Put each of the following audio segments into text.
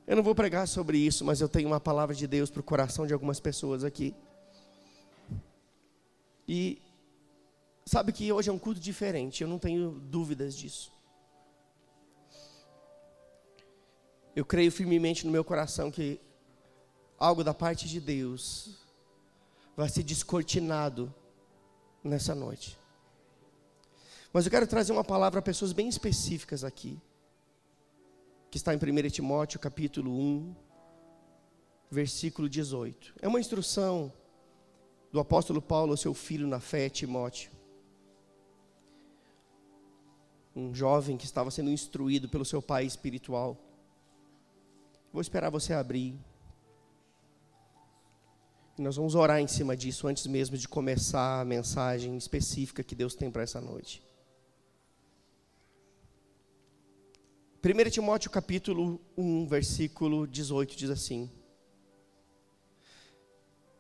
Eu não vou pregar sobre isso, mas eu tenho uma palavra de Deus para o coração de algumas pessoas aqui. E sabe que hoje é um culto diferente, eu não tenho dúvidas disso. Eu creio firmemente no meu coração que algo da parte de Deus vai ser descortinado nessa noite. Mas eu quero trazer uma palavra a pessoas bem específicas aqui, que está em 1 Timóteo capítulo 1, versículo 18. É uma instrução do apóstolo Paulo ao seu filho na fé, Timóteo. Um jovem que estava sendo instruído pelo seu pai espiritual. Vou esperar você abrir. E nós vamos orar em cima disso antes mesmo de começar a mensagem específica que Deus tem para essa noite. 1 Timóteo capítulo 1, versículo 18 diz assim: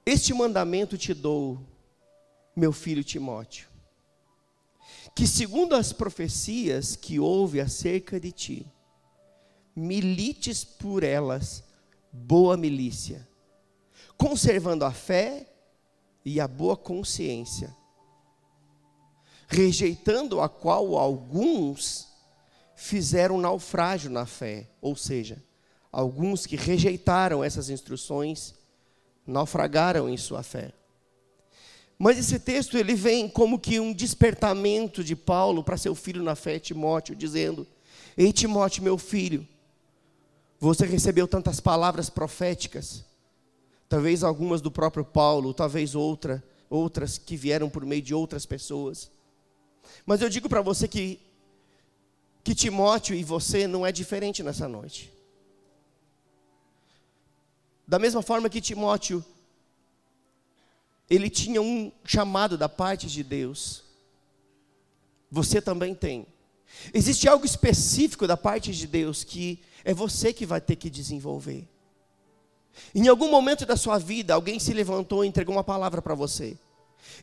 Este mandamento te dou, meu filho Timóteo, que segundo as profecias que houve acerca de ti, milites por elas boa milícia, conservando a fé e a boa consciência, rejeitando a qual alguns fizeram naufrágio na fé, ou seja, alguns que rejeitaram essas instruções, naufragaram em sua fé. Mas esse texto ele vem como que um despertamento de Paulo para seu filho na fé, Timóteo, dizendo: Ei Timóteo, meu filho, você recebeu tantas palavras proféticas, talvez algumas do próprio Paulo, talvez outras que vieram por meio de outras pessoas. Mas eu digo para você que Timóteo e você não é diferente nessa noite. Da mesma forma que Timóteo, ele tinha um chamado da parte de Deus, você também tem. Existe algo específico da parte de Deus que é você que vai ter que desenvolver. Em algum momento da sua vida, alguém se levantou e entregou uma palavra para você.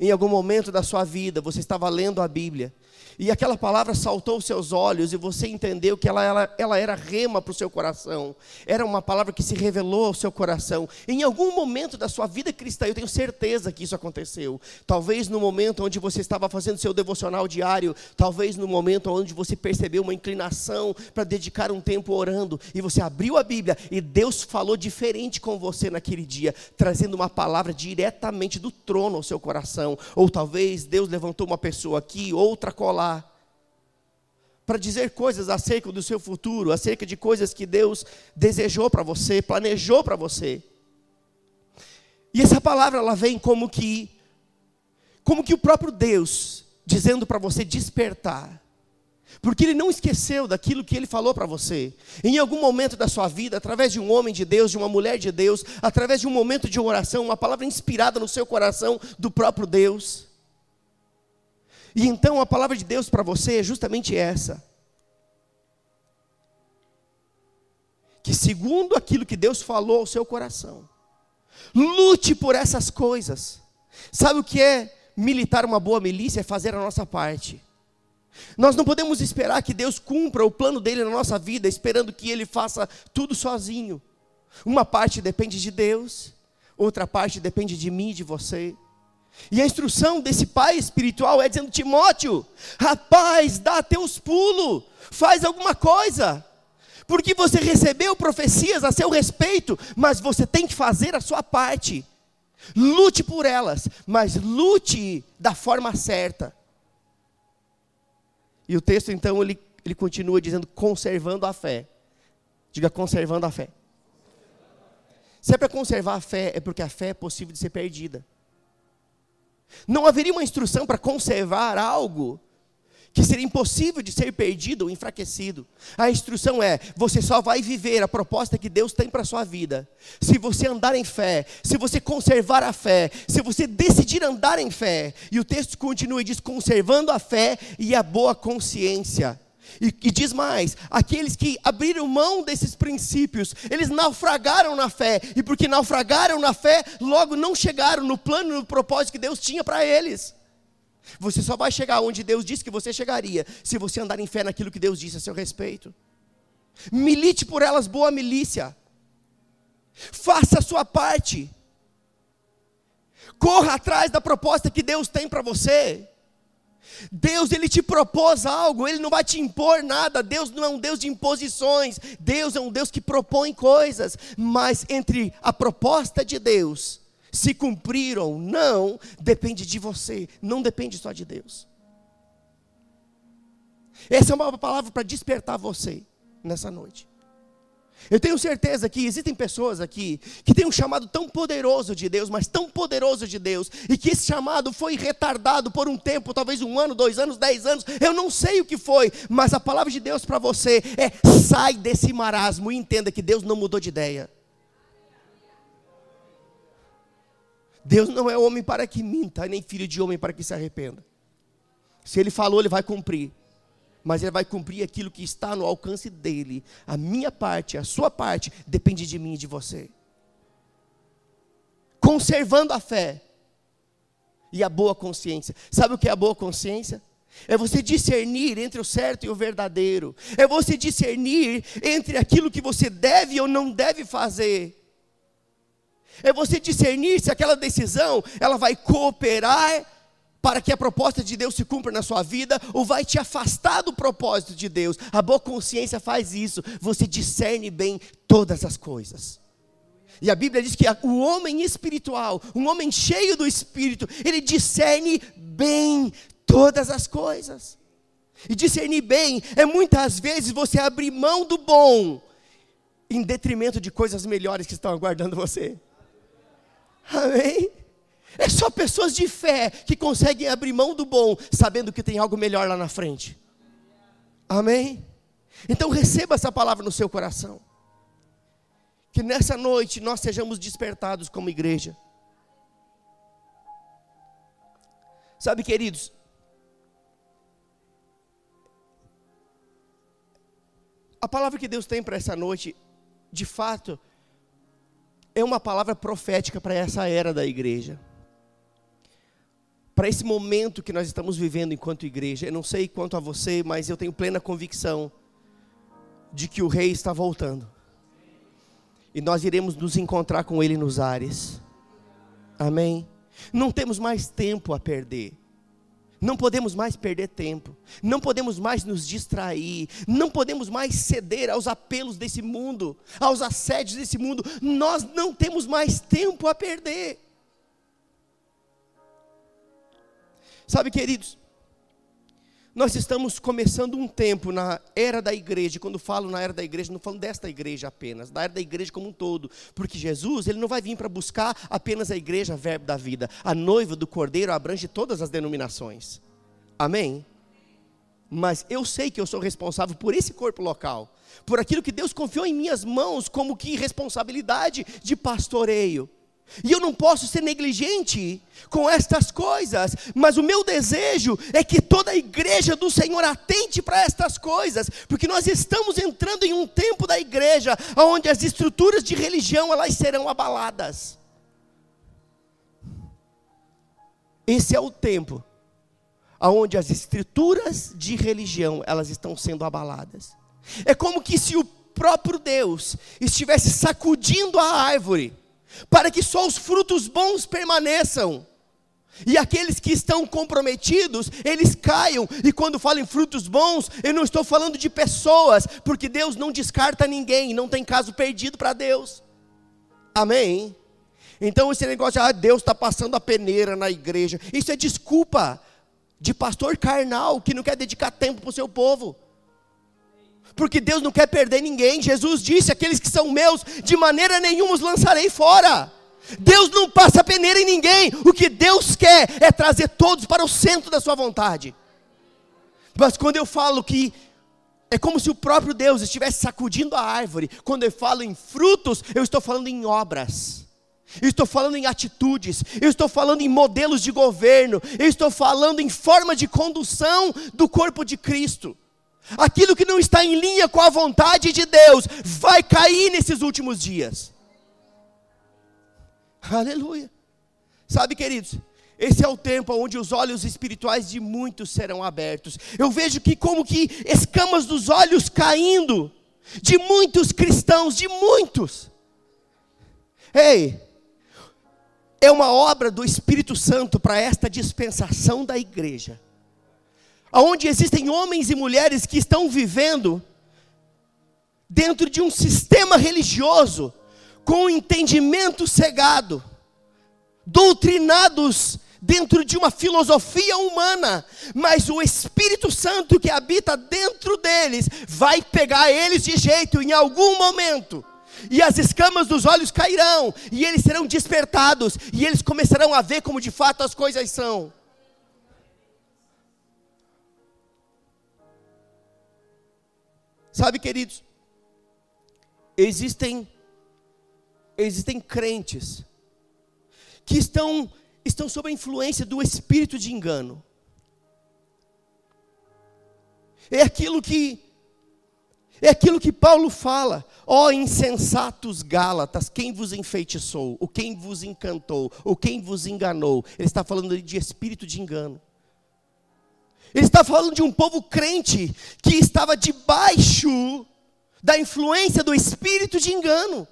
Em algum momento da sua vida, você estava lendo a Bíblia, e aquela palavra saltou aos seus olhos, e você entendeu que ela era rema para o seu coração. Era uma palavra que se revelou ao seu coração. Em algum momento da sua vida cristã, eu tenho certeza que isso aconteceu. Talvez no momento onde você estava fazendo seu devocional diário, talvez no momento onde você percebeu uma inclinação para dedicar um tempo orando, e você abriu a Bíblia, e Deus falou diferente com você naquele dia, trazendo uma palavra diretamente do trono ao seu coração. Ou talvez Deus levantou uma pessoa aqui, outra colar, para dizer coisas acerca do seu futuro, acerca de coisas que Deus desejou para você, planejou para você. E essa palavra ela vem como que o próprio Deus dizendo para você despertar, porque Ele não esqueceu daquilo que Ele falou para você. Em algum momento da sua vida, através de um homem de Deus, de uma mulher de Deus, através de um momento de oração, uma palavra inspirada no seu coração do próprio Deus. E então a palavra de Deus para você é justamente essa: que segundo aquilo que Deus falou ao seu coração, lute por essas coisas. Sabe o que é militar uma boa milícia? É fazer a nossa parte. Nós não podemos esperar que Deus cumpra o plano dele na nossa vida, esperando que Ele faça tudo sozinho. Uma parte depende de Deus, outra parte depende de mim e de você. E a instrução desse pai espiritual é dizendo: Timóteo, rapaz, dá teus pulos, faz alguma coisa, porque você recebeu profecias a seu respeito, mas você tem que fazer a sua parte. Lute por elas, mas lute da forma certa. E o texto então ele continua dizendo: conservando a fé. Diga: conservando a fé. Se é para conservar a fé, é porque a fé é possível de ser perdida. Não haveria uma instrução para conservar algo que seria impossível de ser perdido ou enfraquecido. A instrução é: você só vai viver a proposta que Deus tem para a sua vida se você andar em fé, se você conservar a fé, se você decidir andar em fé. E o texto continua e diz: conservando a fé e a boa consciência. E diz mais: aqueles que abriram mão desses princípios, eles naufragaram na fé, e porque naufragaram na fé, logo não chegaram no plano, no propósito que Deus tinha para eles. Você só vai chegar onde Deus disse que você chegaria, se você andar em fé naquilo que Deus disse a seu respeito. Milite por elas boa milícia. Faça a sua parte. Corra atrás da proposta que Deus tem para você. Deus, Ele te propôs algo, Ele não vai te impor nada. Deus não é um Deus de imposições. Deus é um Deus que propõe coisas. Mas entre a proposta de Deus, se cumprir ou não, depende de você, não depende só de Deus. Essa é uma palavra para despertar você nessa noite. Eu tenho certeza que existem pessoas aqui que têm um chamado tão poderoso de Deus, mas tão poderoso de Deus, e que esse chamado foi retardado por um tempo, talvez 1 ano, 2 anos, 10 anos, eu não sei o que foi, mas a palavra de Deus para você é: sai desse marasmo e entenda que Deus não mudou de ideia. Deus não é homem para que minta, nem filho de homem para que se arrependa. Se Ele falou, Ele vai cumprir. Mas Ele vai cumprir aquilo que está no alcance dEle. A minha parte, a sua parte, depende de mim e de você. Conservando a fé e a boa consciência. Sabe o que é a boa consciência? É você discernir entre o certo e o verdadeiro. É você discernir entre aquilo que você deve ou não deve fazer. É você discernir se aquela decisão, ela vai cooperar para que a proposta de Deus se cumpra na sua vida, ou vai te afastar do propósito de Deus. A boa consciência faz isso. Você discerne bem todas as coisas. E a Bíblia diz que o homem espiritual, um homem cheio do Espírito, ele discerne bem todas as coisas. E discernir bem é muitas vezes você abrir mão do bom, em detrimento de coisas melhores que estão aguardando você. Amém? É só pessoas de fé que conseguem abrir mão do bom, sabendo que tem algo melhor lá na frente. Amém? Então receba essa palavra no seu coração. Que nessa noite nós sejamos despertados como igreja. Sabe, queridos, a palavra que Deus tem para essa noite, de fato, é uma palavra profética para essa era da igreja. Para esse momento que nós estamos vivendo enquanto igreja. Eu não sei quanto a você, mas eu tenho plena convicção de que o Rei está voltando. E nós iremos nos encontrar com Ele nos ares. Amém? Não temos mais tempo a perder. Não podemos mais perder tempo. Não podemos mais nos distrair. Não podemos mais ceder aos apelos desse mundo, aos assédios desse mundo. Nós não temos mais tempo a perder. Sabe, queridos, nós estamos começando um tempo na era da igreja. Quando falo na era da igreja, não falo desta igreja apenas, da era da igreja como um todo. Porque Jesus, Ele não vai vir para buscar apenas a igreja, verbo da vida. A noiva do Cordeiro abrange todas as denominações. Amém? Mas eu sei que eu sou responsável por esse corpo local, por aquilo que Deus confiou em minhas mãos como que responsabilidade de pastoreio. E eu não posso ser negligente com estas coisas, mas o meu desejo é que toda a igreja do Senhor atente para estas coisas, porque nós estamos entrando em um tempo da igreja, onde as estruturas de religião, elas serão abaladas. Esse é o tempo, onde as estruturas de religião, elas estão sendo abaladas. É como que se o próprio Deus estivesse sacudindo a árvore, para que só os frutos bons permaneçam, e aqueles que estão comprometidos, eles caiam. E quando falo em frutos bons, eu não estou falando de pessoas, porque Deus não descarta ninguém, não tem caso perdido para Deus. Amém? Então esse negócio de Deus está passando a peneira na igreja, isso é desculpa de pastor carnal, que não quer dedicar tempo para o seu povo. Porque Deus não quer perder ninguém. Jesus disse: aqueles que são meus, de maneira nenhuma os lançarei fora. Deus não passa peneira em ninguém. O que Deus quer é trazer todos para o centro da sua vontade. Mas quando eu falo que é como se o próprio Deus estivesse sacudindo a árvore, quando eu falo em frutos, eu estou falando em obras, eu estou falando em atitudes, eu estou falando em modelos de governo, eu estou falando em forma de condução do corpo de Cristo. Aquilo que não está em linha com a vontade de Deus vai cair nesses últimos dias. Aleluia. Sabe, queridos, esse é o tempo onde os olhos espirituais de muitos serão abertos. Eu vejo que como que escamas dos olhos caindo de muitos cristãos, de muitos. Ei, é uma obra do Espírito Santo para esta dispensação da igreja, onde existem homens e mulheres que estão vivendo dentro de um sistema religioso, com o entendimento cegado, doutrinados dentro de uma filosofia humana, mas o Espírito Santo que habita dentro deles, vai pegar eles de jeito em algum momento, e as escamas dos olhos cairão, e eles serão despertados, e eles começarão a ver como de fato as coisas são. Sabe, queridos, existem crentes que estão sob a influência do espírito de engano. É aquilo que Paulo fala: ó insensatos Gálatas, quem vos enfeitiçou, ou quem vos encantou, ou quem vos enganou? Ele está falando de espírito de engano. Ele está falando de um povo crente que estava debaixo da influência do espírito de engano,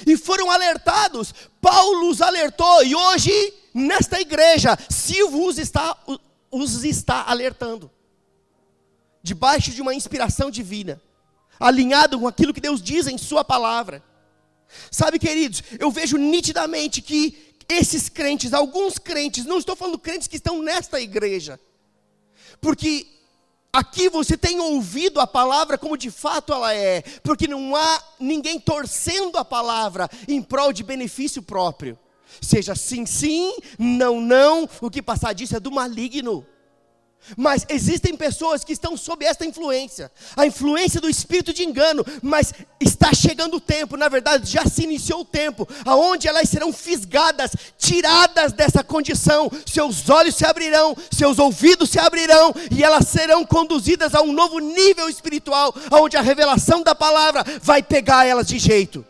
e foram alertados. Paulo os alertou, e hoje nesta igreja Silvio os está alertando, debaixo de uma inspiração divina, alinhado com aquilo que Deus diz em sua palavra. Sabe, queridos, eu vejo nitidamente que esses crentes, alguns crentes, não estou falando crentes que estão nesta igreja, porque aqui você tem ouvido a palavra como de fato ela é, porque não há ninguém torcendo a palavra em prol de benefício próprio. Seja sim, sim, não, não, o que passar disso é do maligno. Mas existem pessoas que estão sob esta influência, a influência do espírito de engano, mas está chegando o tempo, na verdade já se iniciou o tempo, aonde elas serão fisgadas, tiradas dessa condição, seus olhos se abrirão, seus ouvidos se abrirão, e elas serão conduzidas a um novo nível espiritual, aonde a revelação da palavra vai pegar elas de jeito.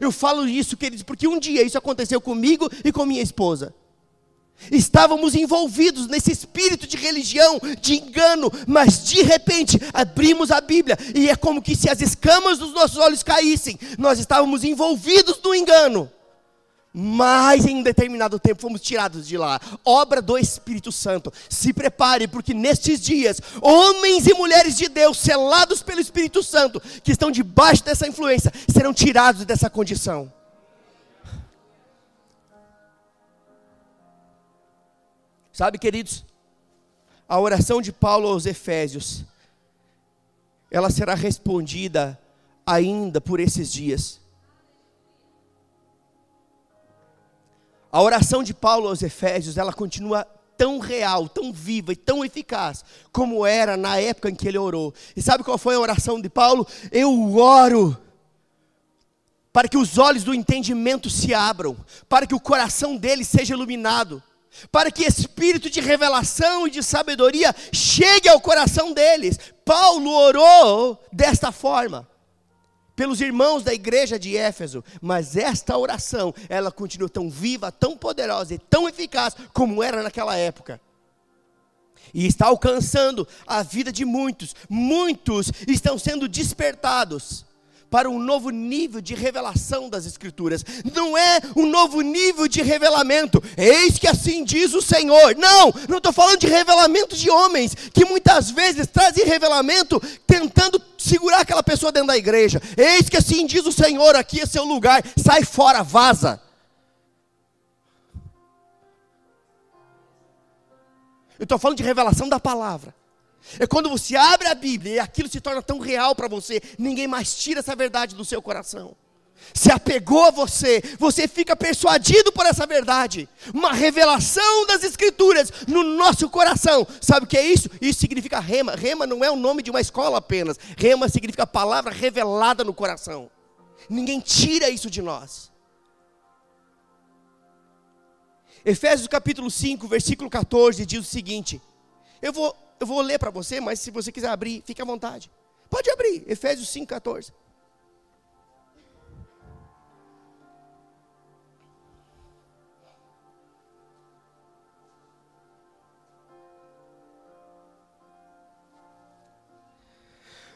Eu falo isso, queridos, porque um dia isso aconteceu comigo e com minha esposa. Estávamos envolvidos nesse espírito de religião, de engano, mas de repente abrimos a Bíblia e é como que se as escamas dos nossos olhos caíssem. Nós estávamos envolvidos no engano, mas em um determinado tempo fomos tirados de lá. Obra do Espírito Santo. Se prepare, porque nestes dias homens e mulheres de Deus, selados pelo Espírito Santo, que estão debaixo dessa influência, serão tirados dessa condição. Sabe, queridos, a oração de Paulo aos Efésios, ela será respondida ainda por esses dias. A oração de Paulo aos Efésios, ela continua tão real, tão viva e tão eficaz, como era na época em que ele orou. E sabe qual foi a oração de Paulo? Eu oro para que os olhos do entendimento se abram, para que o coração dele seja iluminado, para que espírito de revelação e de sabedoria chegue ao coração deles. Paulo orou desta forma pelos irmãos da igreja de Éfeso, mas esta oração, ela continua tão viva, tão poderosa e tão eficaz como era naquela época, e está alcançando a vida de muitos. Muitos estão sendo despertados para um novo nível de revelação das Escrituras. Não é um novo nível de revelamento, eis que assim diz o Senhor. Não estou falando de revelamento de homens, que muitas vezes trazem revelamento tentando segurar aquela pessoa dentro da igreja. Eis que assim diz o Senhor, aqui é seu lugar, sai fora, vaza. Eu estou falando de revelação da palavra. É quando você abre a Bíblia e aquilo se torna tão real para você, ninguém mais tira essa verdade do seu coração. Se apegou a você, você fica persuadido por essa verdade. Uma revelação das Escrituras no nosso coração. Sabe o que é isso? Isso significa rema. Rema não é o nome de uma escola apenas. Rema significa palavra revelada no coração. Ninguém tira isso de nós. Efésios capítulo 5, versículo 14 diz o seguinte. Eu vou ler para você, mas se você quiser abrir, fique à vontade. Pode abrir, Efésios 5, 14.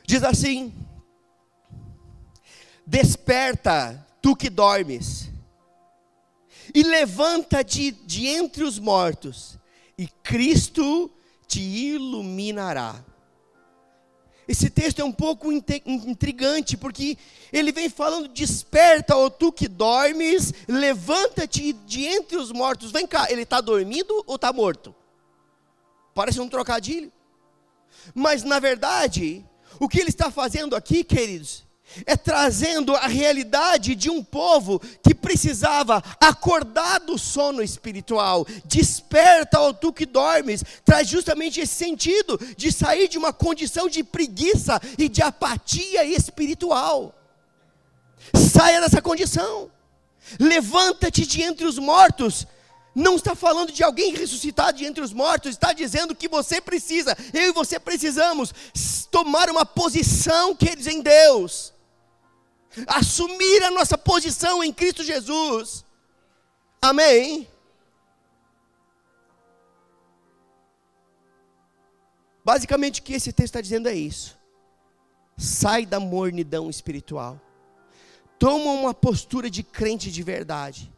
Diz assim: desperta, tu que dormes, e levanta-te de entre os mortos, e Cristo te iluminará. Esse texto é um pouco intrigante, porque ele vem falando: desperta, ó tu que dormes, levanta-te de entre os mortos. Vem cá, ele está dormindo ou está morto? Parece um trocadilho. Mas na verdade, o que ele está fazendo aqui, queridos, é trazendo a realidade de um povo que precisava acordar do sono espiritual. Desperta, ó tu que dormes, traz justamente esse sentido de sair de uma condição de preguiça e de apatia espiritual. Saia dessa condição, levanta-te de entre os mortos. Não está falando de alguém ressuscitado de entre os mortos, está dizendo que você precisa, eu e você precisamos tomar uma posição, queridos, em Deus. Assumir a nossa posição em Cristo Jesus. Amém? Basicamente o que esse texto está dizendo é isso. Sai da mornidão espiritual. Toma uma postura de crente de verdade.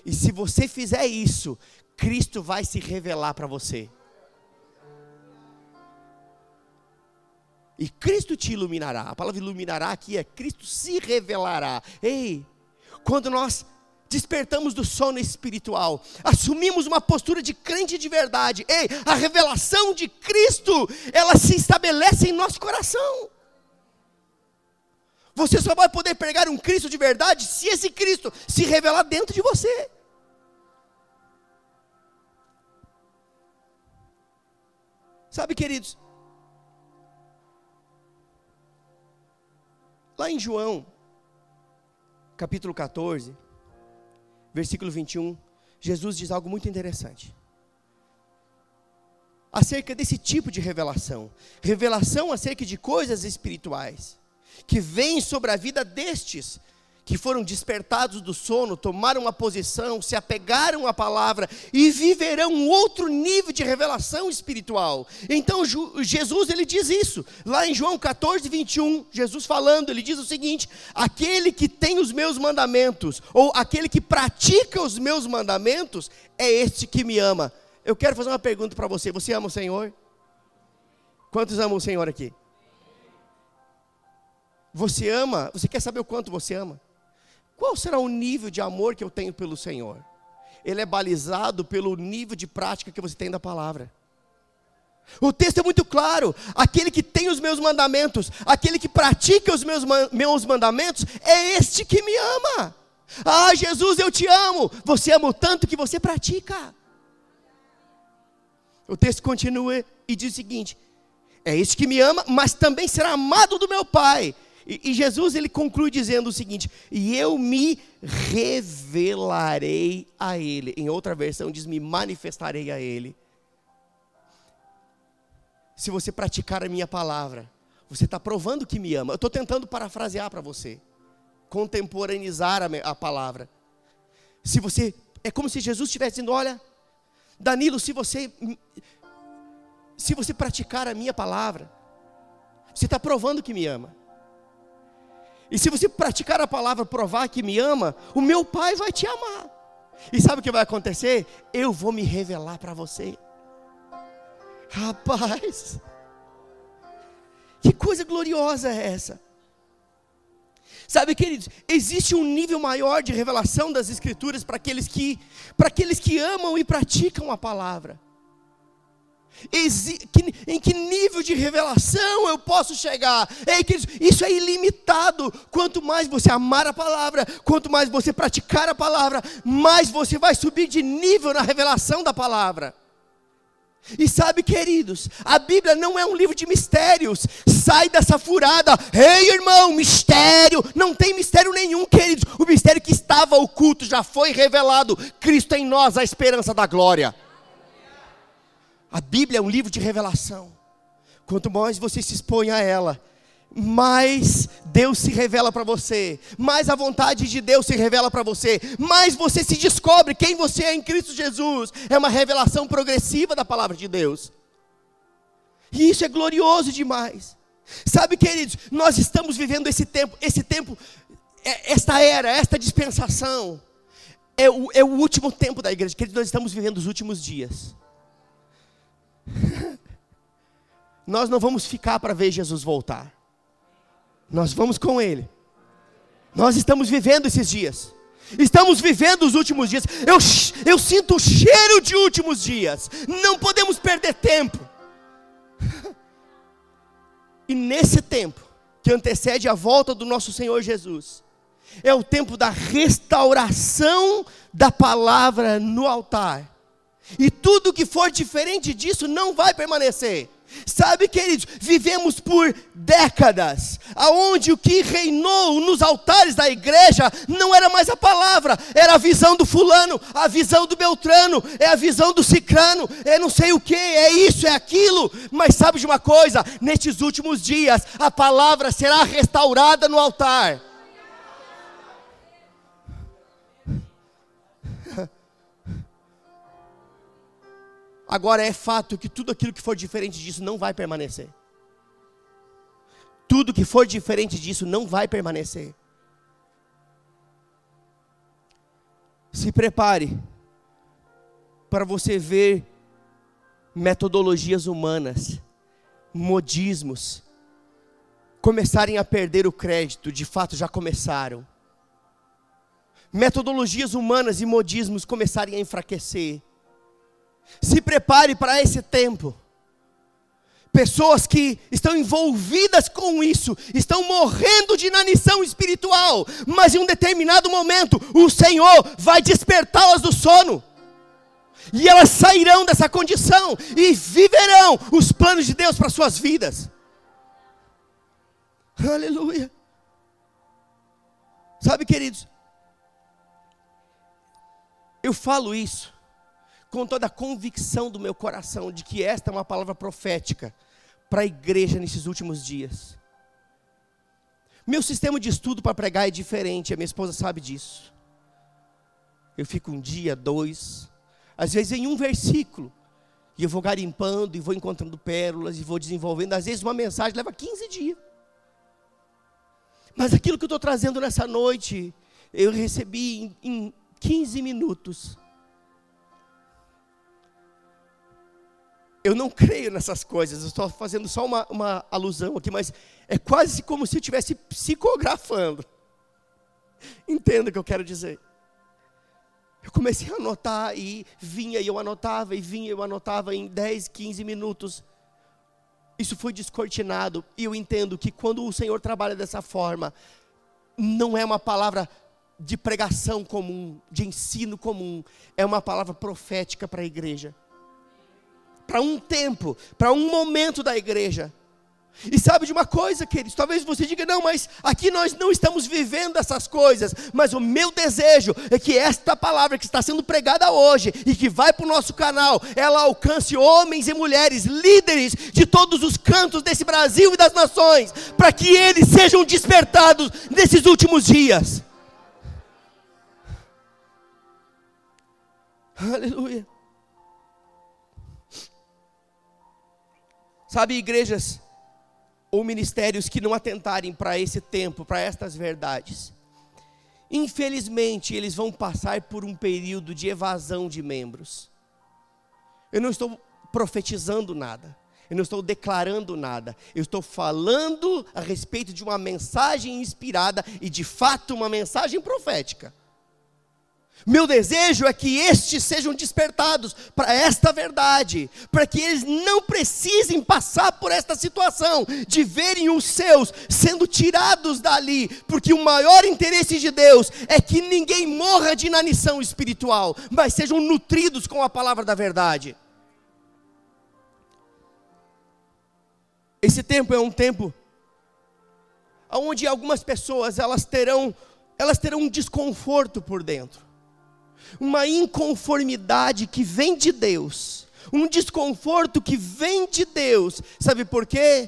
E se você fizer isso, Cristo vai se revelar para você. E Cristo te iluminará. A palavra iluminará aqui é Cristo se revelará. Ei, quando nós despertamos do sono espiritual, assumimos uma postura de crente de verdade, ei, a revelação de Cristo, ela se estabelece em nosso coração. Você só vai poder pregar um Cristo de verdade se esse Cristo se revelar dentro de você. Sabe, queridos, lá em João, capítulo 14, versículo 21, Jesus diz algo muito interessante. Acerca desse tipo de revelação. Revelação acerca de coisas espirituais, que vêm sobre a vida destes, que foram despertados do sono, tomaram uma posição, se apegaram à palavra, e viverão um outro nível de revelação espiritual. Então Jesus, ele diz isso, lá em João 14, 21, Jesus falando, ele diz o seguinte: aquele que tem os meus mandamentos, ou aquele que pratica os meus mandamentos, é este que me ama. Eu quero fazer uma pergunta para você: você ama o Senhor? Quantos amam o Senhor aqui? Você ama? Você quer saber o quanto você ama? Qual será o nível de amor que eu tenho pelo Senhor? Ele é balizado pelo nível de prática que você tem da palavra. O texto é muito claro: aquele que tem os meus mandamentos, aquele que pratica os meus mandamentos, é este que me ama. Ah, Jesus, eu te amo. Você ama o tanto que você pratica. O texto continua e diz o seguinte: é este que me ama, mas também será amado do meu Pai. E Jesus, ele conclui dizendo o seguinte: e eu me revelarei a ele. Em outra versão diz: me manifestarei a ele. Se você praticar a minha palavra, você está provando que me ama. Eu estou tentando parafrasear para você, contemporaneizar a palavra. Se você, é como se Jesus estivesse dizendo: olha, Danilo, se você praticar a minha palavra, você está provando que me ama. E se você praticar a palavra, provar que me ama, o meu Pai vai te amar. E sabe o que vai acontecer? Eu vou me revelar para você. Rapaz, que coisa gloriosa é essa? Sabe, queridos, existe um nível maior de revelação das Escrituras para aqueles que amam e praticam a palavra. Em que nível de revelação eu posso chegar? Ei, queridos, isso é ilimitado. Quanto mais você amar a palavra, quanto mais você praticar a palavra, mais você vai subir de nível na revelação da palavra. E sabe, queridos, a Bíblia não é um livro de mistérios. Sai dessa furada: ei, irmão, mistério. Não tem mistério nenhum, queridos. O mistério que estava oculto já foi revelado. Cristo em nós, a esperança da glória. A Bíblia é um livro de revelação. Quanto mais você se expõe a ela, mais Deus se revela para você, mais a vontade de Deus se revela para você, mais você se descobre quem você é em Cristo Jesus. É uma revelação progressiva da palavra de Deus. E isso é glorioso demais. Sabe, queridos, nós estamos vivendo esse tempo, esta era, esta dispensação. é o último tempo da igreja. Queridos, nós estamos vivendo os últimos dias. Nós não vamos ficar para ver Jesus voltar. Nós vamos com Ele. Nós estamos vivendo esses dias. Estamos vivendo os últimos dias. Eu sinto o cheiro de últimos dias. Não podemos perder tempo. E nesse tempo, que antecede a volta do nosso Senhor Jesus, é o tempo da restauração da palavra no altar. E tudo que for diferente disso não vai permanecer. Sabe, queridos, vivemos por décadas, aonde o que reinou nos altares da igreja não era mais a palavra, era a visão do fulano, a visão do beltrano, é a visão do cicrano, é não sei o que, é isso, é aquilo. Mas sabe de uma coisa? Nestes últimos dias, a palavra será restaurada no altar. Agora é fato que tudo aquilo que for diferente disso não vai permanecer. Tudo que for diferente disso não vai permanecer. Se prepare para você ver metodologias humanas, modismos, começarem a perder o crédito, de fato já começaram. Metodologias humanas e modismos começarem a enfraquecer. Se prepare para esse tempo. Pessoas que estão envolvidas com isso, estão morrendo de inanição espiritual, mas em um determinado momento, o Senhor vai despertá-las do sono. E elas sairão dessa condição e viverão os planos de Deus para suas vidas. Aleluia. Sabe, queridos, eu falo isso com toda a convicção do meu coração, de que esta é uma palavra profética para a igreja nesses últimos dias. Meu sistema de estudo para pregar é diferente, a minha esposa sabe disso. Eu fico um dia, 2, às vezes em um versículo, e eu vou garimpando, e vou encontrando pérolas, e vou desenvolvendo. Às vezes uma mensagem leva 15 dias. Mas aquilo que eu estou trazendo nessa noite, eu recebi em 15 minutos. Eu não creio nessas coisas, eu estou fazendo só uma alusão aqui, mas é quase como se eu estivesse psicografando. Entenda o que eu quero dizer. Eu comecei a anotar e vinha e eu anotava, e vinha e eu anotava em 10, 15 minutos. Isso foi descortinado, e eu entendo que quando o Senhor trabalha dessa forma, não é uma palavra de pregação comum, de ensino comum, é uma palavra profética para a igreja. Para um tempo, para um momento da igreja. E sabe de uma coisa, queridos? Talvez você diga, não, mas aqui nós não estamos vivendo essas coisas. Mas o meu desejo é que esta palavra que está sendo pregada hoje e que vai para o nosso canal, ela alcance homens e mulheres, líderes de todos os cantos desse Brasil e das nações, para que eles sejam despertados nesses últimos dias. Aleluia. Sabe, igrejas ou ministérios que não atentarem para esse tempo, para estas verdades, infelizmente eles vão passar por um período de evasão de membros. Eu não estou profetizando nada, eu não estou declarando nada, eu estou falando a respeito de uma mensagem inspirada e de fato uma mensagem profética. Meu desejo é que estes sejam despertados para esta verdade, para que eles não precisem passar por esta situação, de verem os seus sendo tirados dali, porque o maior interesse de Deus é que ninguém morra de inanição espiritual, mas sejam nutridos com a palavra da verdade. Esse tempo é um tempo onde algumas pessoas elas terão um desconforto por dentro. Uma inconformidade que vem de Deus, um desconforto que vem de Deus. Sabe por quê?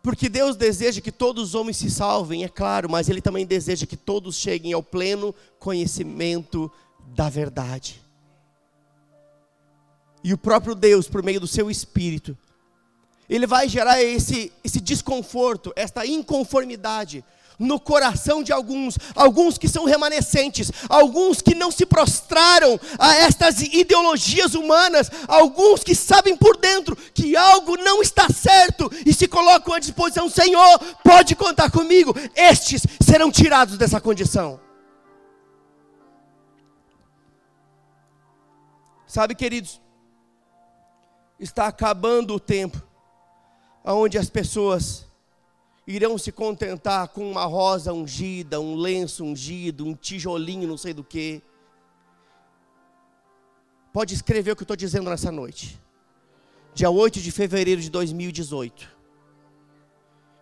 Porque Deus deseja que todos os homens se salvem, é claro, mas Ele também deseja que todos cheguem ao pleno conhecimento da verdade. E o próprio Deus, por meio do seu Espírito, Ele vai gerar esse desconforto, esta inconformidade, no coração de alguns que são remanescentes, alguns que não se prostraram a estas ideologias humanas, alguns que sabem por dentro que algo não está certo e se colocam à disposição: Senhor, pode contar comigo. Estes serão tirados dessa condição. Sabe, queridos, está acabando o tempo onde as pessoas irão se contentar com uma rosa ungida, um lenço ungido, um tijolinho não sei do que. Pode escrever o que eu estou dizendo nessa noite. Dia 8 de fevereiro de 2018.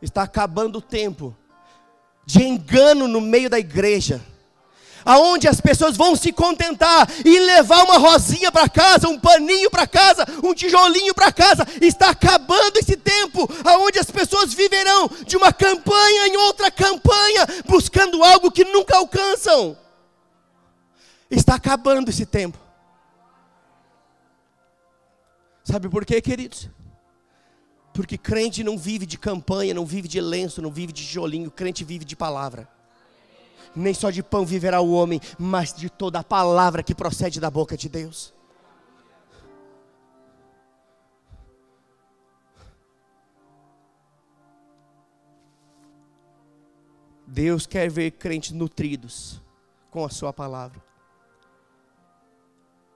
Está acabando o tempo de engano no meio da igreja, aonde as pessoas vão se contentar e levar uma rosinha para casa, um paninho para casa, um tijolinho para casa. Está acabando esse tempo, aonde as pessoas viverão de uma campanha em outra campanha, buscando algo que nunca alcançam. Está acabando esse tempo. Sabe por quê, queridos? Porque crente não vive de campanha, não vive de lenço, não vive de tijolinho. Crente vive de palavra. Nem só de pão viverá o homem, mas de toda a palavra que procede da boca de Deus. Deus quer ver crentes nutridos com a sua palavra.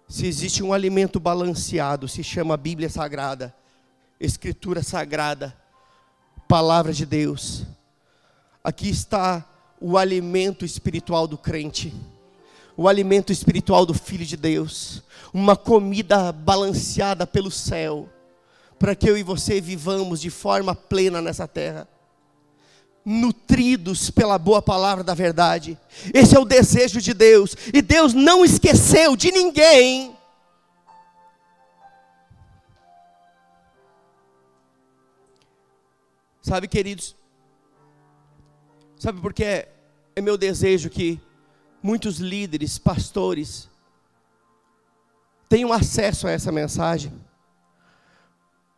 Se existe um alimento balanceado, se chama Bíblia Sagrada, Escritura Sagrada, Palavra de Deus. Aqui está o alimento espiritual do crente, o alimento espiritual do Filho de Deus, uma comida balanceada pelo céu, para que eu e você vivamos de forma plena nessa terra, nutridos pela boa palavra da verdade. Esse é o desejo de Deus, e Deus não esqueceu de ninguém. Sabe, queridos, sabe por que é meu desejo que muitos líderes, pastores, tenham acesso a essa mensagem?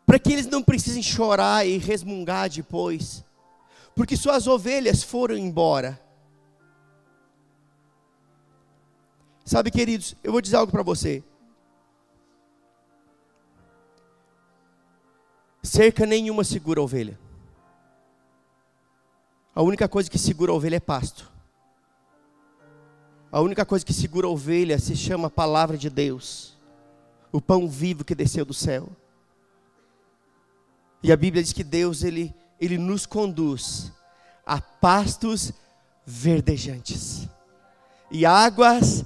Para que eles não precisem chorar e resmungar depois, porque suas ovelhas foram embora. Sabe, queridos, eu vou dizer algo para você. Cerca nenhuma segura a ovelha. A única coisa que segura a ovelha é pasto. A única coisa que segura a ovelha se chama palavra de Deus, o pão vivo que desceu do céu. E a Bíblia diz que Deus, Ele nos conduz a pastos verdejantes e águas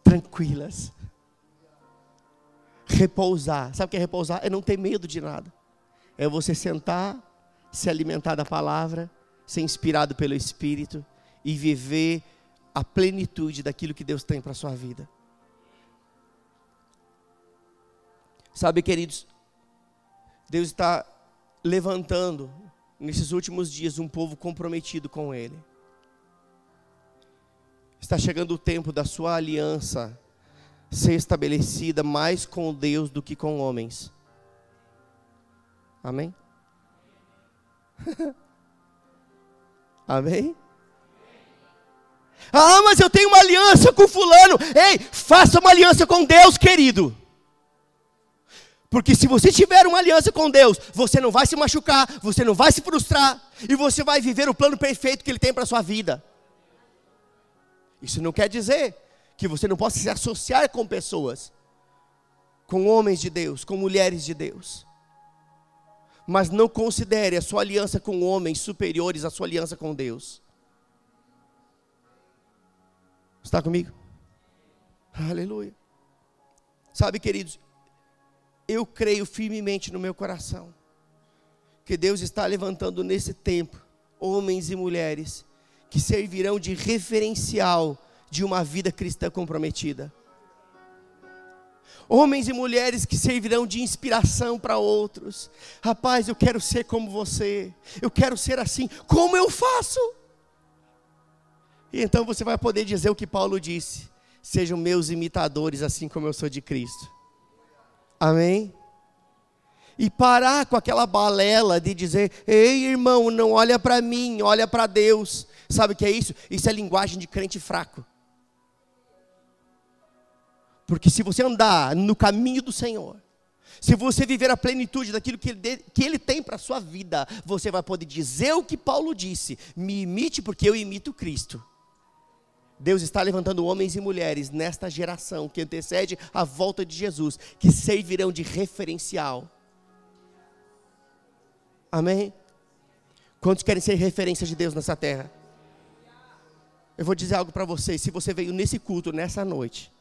tranquilas. Repousar. Sabe o que é repousar? É não ter medo de nada. É você sentar, se alimentar da palavra, ser inspirado pelo Espírito e viver a plenitude daquilo que Deus tem para a sua vida. Sabe, queridos, Deus está levantando nesses últimos dias um povo comprometido com Ele. Está chegando o tempo da sua aliança ser estabelecida mais com Deus do que com homens. Amém? Amém? Ah, mas eu tenho uma aliança com fulano. Ei, faça uma aliança com Deus, querido. Porque se você tiver uma aliança com Deus, você não vai se machucar, você não vai se frustrar, e você vai viver o plano perfeito que Ele tem para a sua vida. Isso não quer dizer que você não possa se associar com pessoas, com homens de Deus, com mulheres de Deus. Mas não considere a sua aliança com homens superiores à sua aliança com Deus. Está comigo? Aleluia. Sabe, queridos, eu creio firmemente no meu coração que Deus está levantando nesse tempo homens e mulheres que servirão de referencial de uma vida cristã comprometida. Homens e mulheres que servirão de inspiração para outros. Rapaz, eu quero ser como você. Eu quero ser assim. Como eu faço? E então você vai poder dizer o que Paulo disse: sejam meus imitadores, assim como eu sou de Cristo. Amém? E parar com aquela balela de dizer: ei, irmão, não olha para mim, olha para Deus. Sabe o que é isso? Isso é linguagem de crente fraco. Porque se você andar no caminho do Senhor, se você viver a plenitude daquilo que Ele tem para a sua vida, você vai poder dizer o que Paulo disse: me imite porque eu imito Cristo. Deus está levantando homens e mulheres nesta geração que antecede a volta de Jesus, que servirão de referencial. Amém? Quantos querem ser referência de Deus nessa terra? Eu vou dizer algo para vocês: se você veio nesse culto, nessa noite,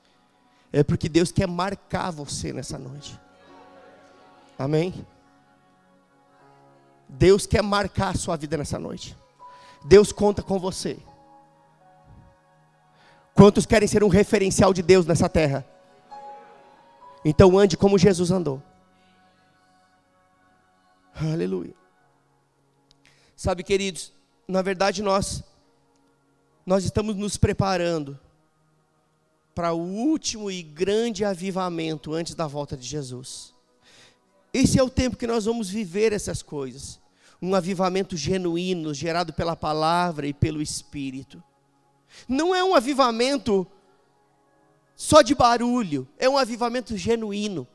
é porque Deus quer marcar você nessa noite. Amém? Deus quer marcar a sua vida nessa noite. Deus conta com você. Quantos querem ser um referencial de Deus nessa terra? Então ande como Jesus andou. Aleluia. Sabe, queridos, na verdade nós estamos nos preparando para o último e grande avivamento antes da volta de Jesus. Esse é o tempo que nós vamos viver essas coisas. Um avivamento genuíno, gerado pela palavra e pelo Espírito. Não é um avivamento só de barulho, é um avivamento genuíno,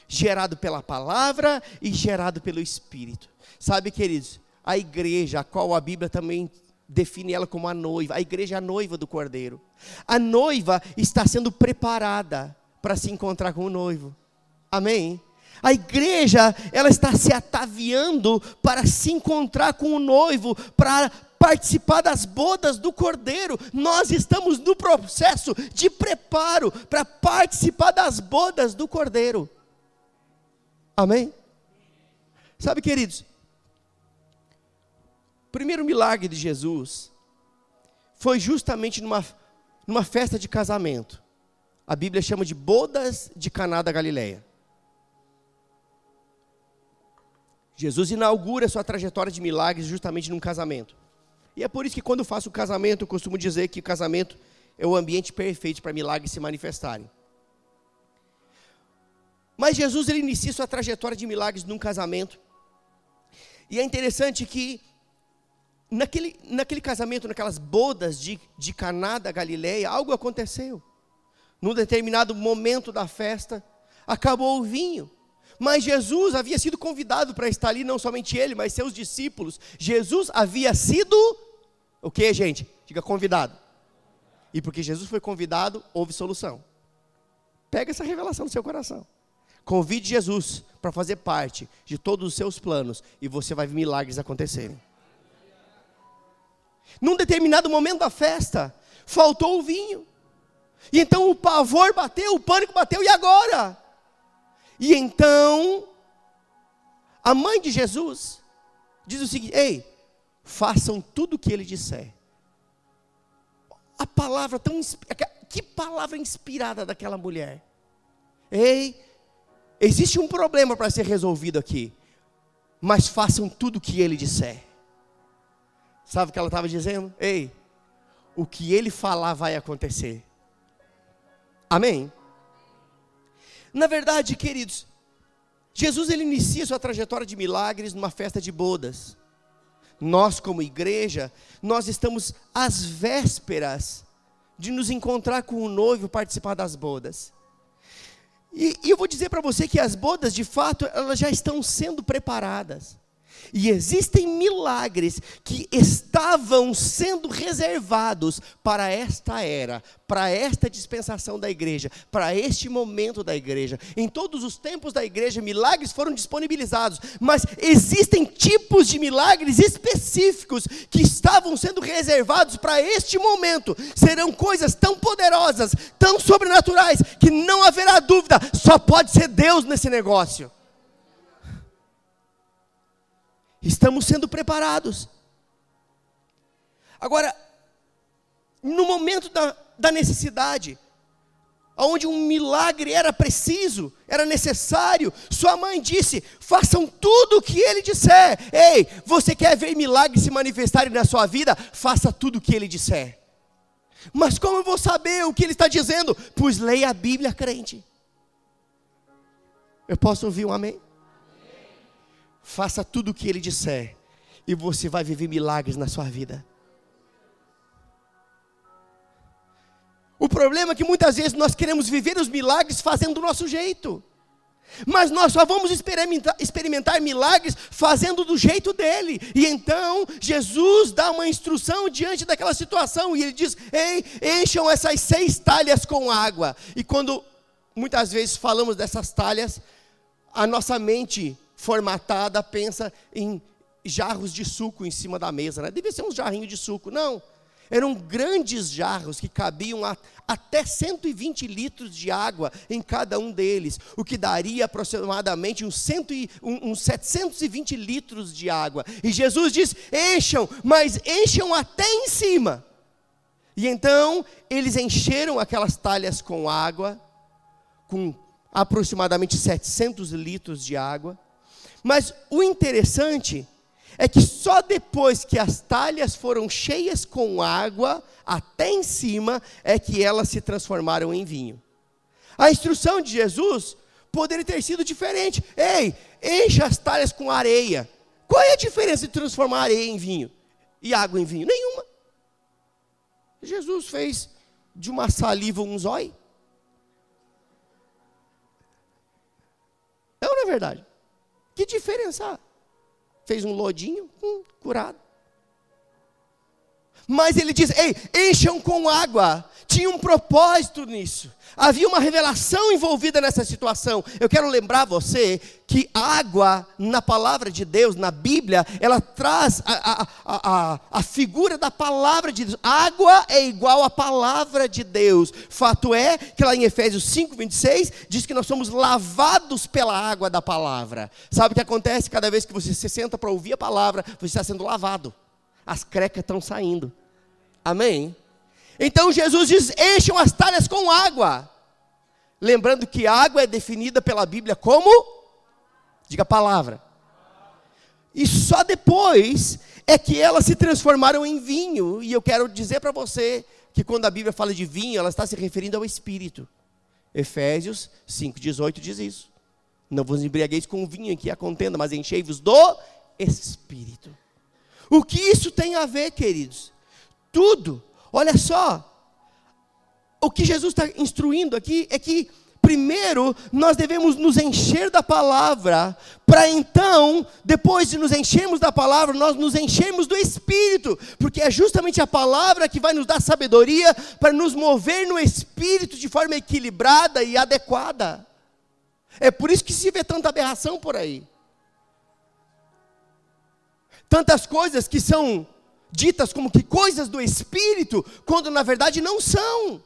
gerado pela palavra e gerado pelo Espírito. Sabe, queridos, a igreja, a qual a Bíblia também define ela como a noiva, a igreja é a noiva do Cordeiro. A noiva está sendo preparada para se encontrar com o noivo. Amém? A igreja, ela está se ataviando para se encontrar com o noivo, para participar das bodas do Cordeiro. Nós estamos no processo de preparo para participar das bodas do Cordeiro. Amém? Sabe, queridos, o primeiro milagre de Jesus foi justamente numa festa de casamento. A Bíblia chama de bodas de Caná da Galileia. Jesus inaugura sua trajetória de milagres justamente num casamento. E é por isso que quando eu faço o casamento, eu costumo dizer que o casamento é o ambiente perfeito para milagres se manifestarem. Mas Jesus, ele inicia sua trajetória de milagres num casamento. E é interessante que naquele casamento, naquelas bodas de Caná da Galileia, algo aconteceu. Num determinado momento da festa, acabou o vinho. Mas Jesus havia sido convidado para estar ali, não somente ele, mas seus discípulos. Jesus havia sido, o que, gente? Diga, convidado. E porque Jesus foi convidado, houve solução. Pega essa revelação no seu coração. Convide Jesus para fazer parte de todos os seus planos, e você vai ver milagres acontecerem. Num determinado momento da festa, faltou o vinho. E então o pavor bateu, o pânico bateu, e agora? E então, a mãe de Jesus diz o seguinte: ei, façam tudo o que ele disser. A palavra que palavra inspirada daquela mulher. Ei, existe um problema para ser resolvido aqui, mas façam tudo o que ele disser. Sabe o que ela estava dizendo? Ei, o que ele falar vai acontecer. Amém? Na verdade, queridos, Jesus, ele inicia sua trajetória de milagres numa festa de bodas. Nós, como igreja, nós estamos às vésperas de nos encontrar com o noivo, participar das bodas. E eu vou dizer para você que as bodas, de fato, elas já estão sendo preparadas. E existem milagres que estavam sendo reservados para esta era, para esta dispensação da igreja, para este momento da igreja. Em todos os tempos da igreja, milagres foram disponibilizados, mas existem tipos de milagres específicos que estavam sendo reservados para este momento. Serão coisas tão poderosas, tão sobrenaturais, que não haverá dúvida, só pode ser Deus nesse negócio. Estamos sendo preparados. Agora, no momento da necessidade, onde um milagre era preciso, era necessário, sua mãe disse: façam tudo o que ele disser. Ei, você quer ver milagres se manifestarem na sua vida? Faça tudo o que ele disser. Mas como eu vou saber o que ele está dizendo? Pois leia a Bíblia, crente. Eu posso ouvir um amém? Faça tudo o que ele disser, e você vai viver milagres na sua vida. O problema é que muitas vezes nós queremos viver os milagres fazendo do nosso jeito. Mas nós só vamos experimentar milagres fazendo do jeito dele. E então Jesus dá uma instrução diante daquela situação. E ele diz: ei, encham essas 6 talhas com água. E quando muitas vezes falamos dessas talhas, a nossa mente formatada pensa em jarros de suco em cima da mesa, né? Devia ser um jarrinho de suco. Não, eram grandes jarros que cabiam até 120 litros de água em cada um deles, o que daria aproximadamente uns 720 litros de água. E Jesus diz: encham, mas encham até em cima. E então eles encheram aquelas talhas com água, com aproximadamente 700 litros de água. Mas o interessante é que só depois que as talhas foram cheias com água, até em cima, é que elas se transformaram em vinho. A instrução de Jesus poderia ter sido diferente. Ei, encha as talhas com areia. Qual é a diferença de transformar areia em vinho e água em vinho? Nenhuma. Jesus fez de uma saliva um zóio. Não é verdade? Que diferença? Fez um lodinho, curado. Mas ele diz: ei, encham com água. Tinha um propósito nisso. Havia uma revelação envolvida nessa situação. Eu quero lembrar você que água, na palavra de Deus, na Bíblia, ela traz a figura da palavra de Deus. Água é igual à palavra de Deus. Fato é que lá em Efésios 5:26, diz que nós somos lavados pela água da palavra. Sabe o que acontece? Cada vez que você se senta para ouvir a palavra, você está sendo lavado. As crecas estão saindo. Amém? Então Jesus diz: encham as talhas com água. Lembrando que água é definida pela Bíblia como? Diga palavra. E só depois é que elas se transformaram em vinho. E eu quero dizer para você que quando a Bíblia fala de vinho, ela está se referindo ao Espírito. Efésios 5:18 diz isso. Não vos embriagueis com vinho em que há contenda, mas enchei-vos do Espírito. O que isso tem a ver, queridos? Tudo. Olha só, o que Jesus está instruindo aqui é que, primeiro, nós devemos nos encher da palavra, para então, depois de nos enchermos da palavra, nós nos enchermos do Espírito, porque é justamente a palavra que vai nos dar sabedoria para nos mover no Espírito de forma equilibrada e adequada. É por isso que se vê tanta aberração por aí. Tantas coisas que são ditas como que coisas do Espírito, quando na verdade não são.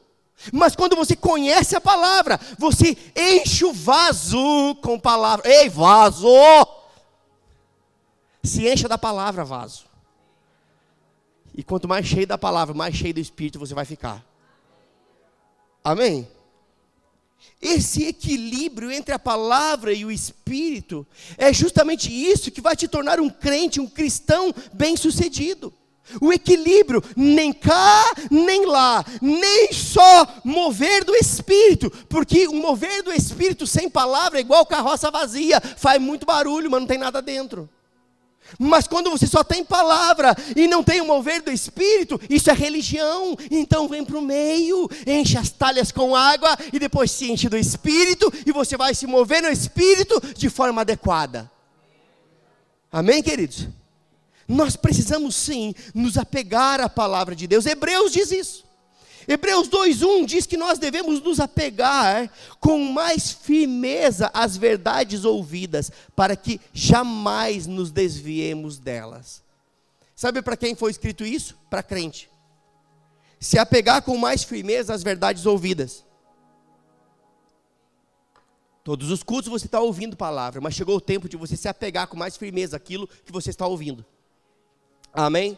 Mas quando você conhece a palavra, você enche o vaso com palavra. Ei, vaso! Se encha da palavra, vaso. E quanto mais cheio da palavra, mais cheio do Espírito você vai ficar. Amém? Esse equilíbrio entre a palavra e o Espírito é justamente isso que vai te tornar um crente, um cristão bem-sucedido. O equilíbrio, nem cá, nem lá, nem só mover do Espírito, porque o mover do Espírito sem palavra é igual carroça vazia, faz muito barulho, mas não tem nada dentro. Mas quando você só tem palavra e não tem o mover do Espírito, isso é religião. Então vem para o meio, enche as talhas com água e depois se enche do Espírito e você vai se mover no Espírito de forma adequada. Amém, queridos? Nós precisamos sim nos apegar à palavra de Deus. Hebreus diz isso. Hebreus 2:1 diz que nós devemos nos apegar com mais firmeza às verdades ouvidas, para que jamais nos desviemos delas. Sabe para quem foi escrito isso? Para crente. Se apegar com mais firmeza às verdades ouvidas. Todos os cultos você está ouvindo palavra, mas chegou o tempo de você se apegar com mais firmeza àquilo que você está ouvindo. Amém?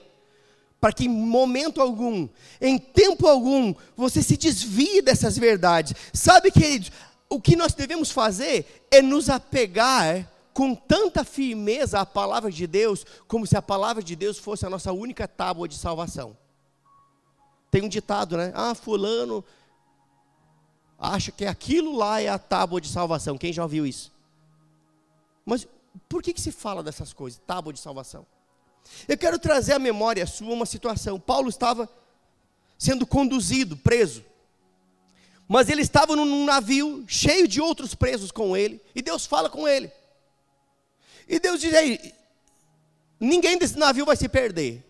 Para que em momento algum, em tempo algum, você se desvie dessas verdades. Sabe, queridos, o que nós devemos fazer é nos apegar com tanta firmeza à palavra de Deus, como se a palavra de Deus fosse a nossa única tábua de salvação. Tem um ditado, né? Fulano acha que aquilo lá é a tábua de salvação. Quem já ouviu isso? Mas por que se fala dessas coisas, tábua de salvação? Eu quero trazer à memória sua uma situação. Paulo estava sendo conduzido, preso. Mas ele estava num navio cheio de outros presos com ele, e Deus fala com ele. E Deus diz: ei, ninguém desse navio vai se perder.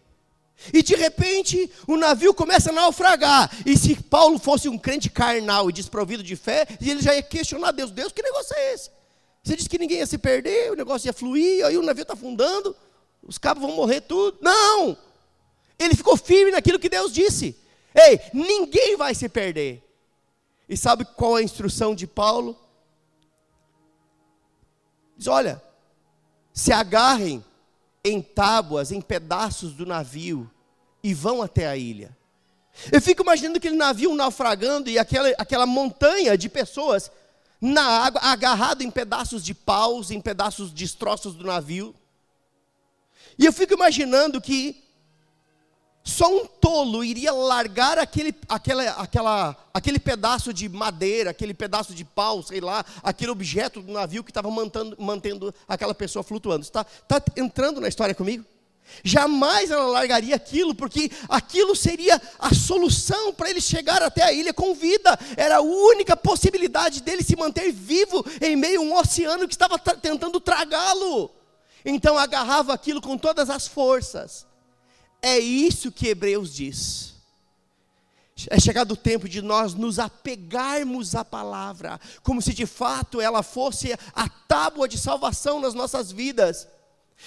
E de repente o navio começa a naufragar. E se Paulo fosse um crente carnal e desprovido de fé, ele já ia questionar Deus: Deus, que negócio é esse? Você disse que ninguém ia se perder, o negócio ia fluir, aí o navio está afundando, os cabos vão morrer tudo. Não! Ele ficou firme naquilo que Deus disse. Ei, ninguém vai se perder. E sabe qual é a instrução de Paulo? Diz: olha, se agarrem em tábuas, em pedaços do navio, e vão até a ilha. Eu fico imaginando aquele navio naufragando, e aquela montanha de pessoas na água, agarrado em pedaços de paus, em pedaços de destroços do navio. E eu fico imaginando que só um tolo iria largar aquele pedaço de madeira, aquele pedaço de pau, sei lá, aquele objeto do navio que estava mantendo aquela pessoa flutuando. Está entrando na história comigo? Jamais ela largaria aquilo, porque aquilo seria a solução para ele chegar até a ilha com vida. Era a única possibilidade dele se manter vivo em meio a um oceano que estava tentando tragá-lo. Então agarrava aquilo com todas as forças. É isso que Hebreus diz. É chegado o tempo de nós nos apegarmos à palavra, como se de fato ela fosse a tábua de salvação nas nossas vidas.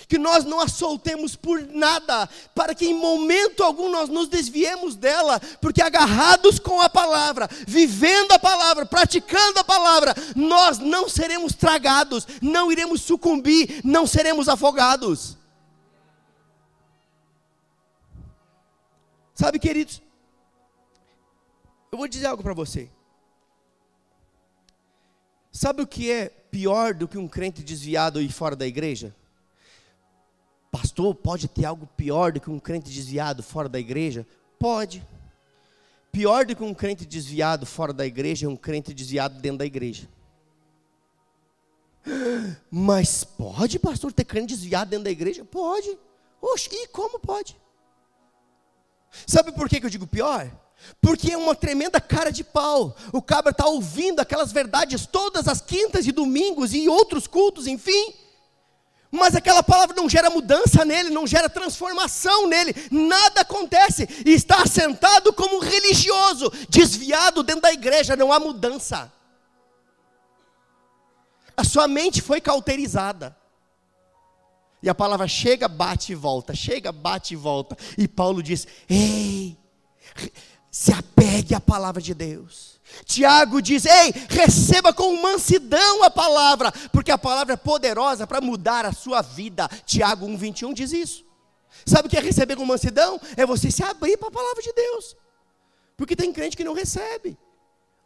Que nós não a soltemos por nada, para que em momento algum nós nos desviemos dela, porque agarrados com a palavra, vivendo a palavra, praticando a palavra, nós não seremos tragados, não iremos sucumbir, não seremos afogados. Sabe, queridos, eu vou dizer algo para você. Sabe o que é pior do que um crente desviado e fora da igreja? Pastor, pode ter algo pior do que um crente desviado fora da igreja? Pode. Pior do que um crente desviado fora da igreja é um crente desviado dentro da igreja. Mas pode, pastor, ter crente desviado dentro da igreja? Pode. Oxe, e como pode? Sabe por que eu digo pior? Porque é uma tremenda cara de pau. O cabra está ouvindo aquelas verdades todas as quintas e domingos e outros cultos, enfim. Mas aquela palavra não gera mudança nele, não gera transformação nele. Nada acontece. E está assentado como um religioso, desviado dentro da igreja, não há mudança. A sua mente foi cauterizada. E a palavra chega, bate e volta, chega, bate e volta. E Paulo diz: ei, se apegue à palavra de Deus. Tiago diz: ei, receba com mansidão a palavra, porque a palavra é poderosa para mudar a sua vida. Tiago 1:21 diz isso. Sabe o que é receber com mansidão? É você se abrir para a palavra de Deus. Porque tem crente que não recebe.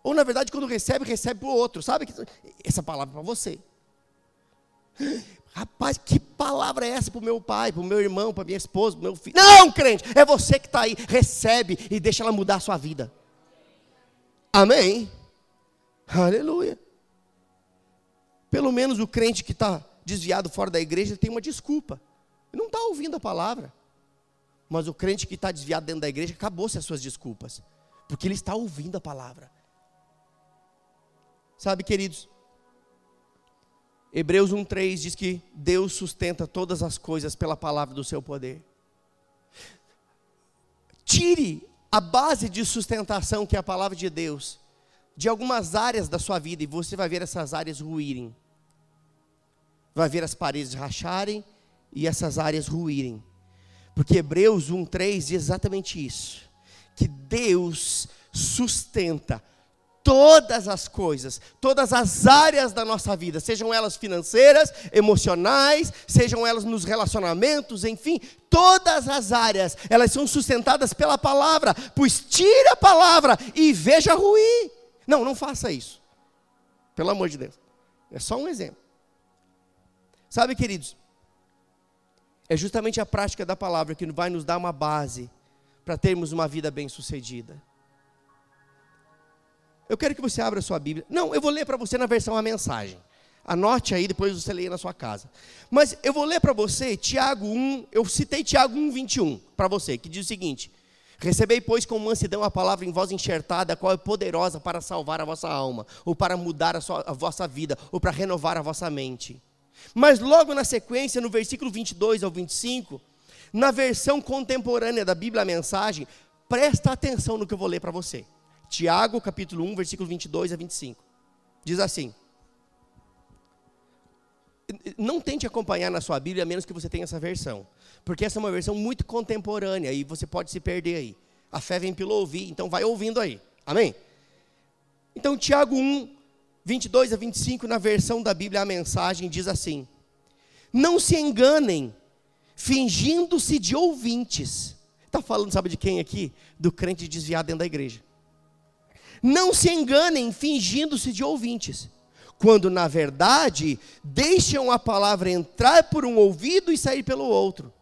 Ou na verdade quando recebe, recebe para o outro. Sabe que essa palavra é para você. Rapaz, que palavra é essa para o meu pai, para o meu irmão, para a minha esposa, para o meu filho? Não, crente, é você que está aí. Recebe e deixa ela mudar a sua vida. Amém? Aleluia. Pelo menos o crente que está desviado fora da igreja tem uma desculpa. Ele não está ouvindo a palavra. Mas o crente que está desviado dentro da igreja, acabou-se as suas desculpas. Porque ele está ouvindo a palavra. Sabe, queridos, Hebreus 1:3 diz que Deus sustenta todas as coisas pela palavra do seu poder. Tire a base de sustentação, que é a palavra de Deus, de algumas áreas da sua vida, e você vai ver essas áreas ruírem. Vai ver as paredes racharem e essas áreas ruírem. Porque Hebreus 1:3 diz exatamente isso. Que Deus sustenta todas as coisas, todas as áreas da nossa vida, sejam elas financeiras, emocionais, sejam elas nos relacionamentos, enfim, todas as áreas, elas são sustentadas pela palavra, pois tire a palavra e veja ruir. Não faça isso, pelo amor de Deus, é só um exemplo. Sabe, queridos, é justamente a prática da palavra que vai nos dar uma base para termos uma vida bem-sucedida. Eu quero que você abra a sua Bíblia. Não, eu vou ler para você na versão A Mensagem. Anote aí, depois você leia na sua casa. Mas eu vou ler para você Tiago 1, eu citei Tiago 1:21 para você, que diz o seguinte: Recebei, pois, com mansidão a palavra em voz enxertada, a qual é poderosa para salvar a vossa alma, ou para mudar a vossa vida, ou para renovar a vossa mente. Mas logo na sequência, no versículo 22 ao 25, na versão contemporânea da Bíblia, a Mensagem, presta atenção no que eu vou ler para você. Tiago, capítulo 1, versículo 22 a 25. Diz assim: não tente acompanhar na sua Bíblia, a menos que você tenha essa versão, porque essa é uma versão muito contemporânea, e você pode se perder aí. A fé vem pelo ouvir, então vai ouvindo aí, amém? Então Tiago 1, 22 a 25, na versão da Bíblia, a Mensagem, diz assim: não se enganem, fingindo-se de ouvintes. Está falando, sabe de quem aqui? Do crente desviado dentro da igreja. Não se enganem, fingindo-se de ouvintes, quando na verdade deixam a palavra entrar por um ouvido e sair pelo outro.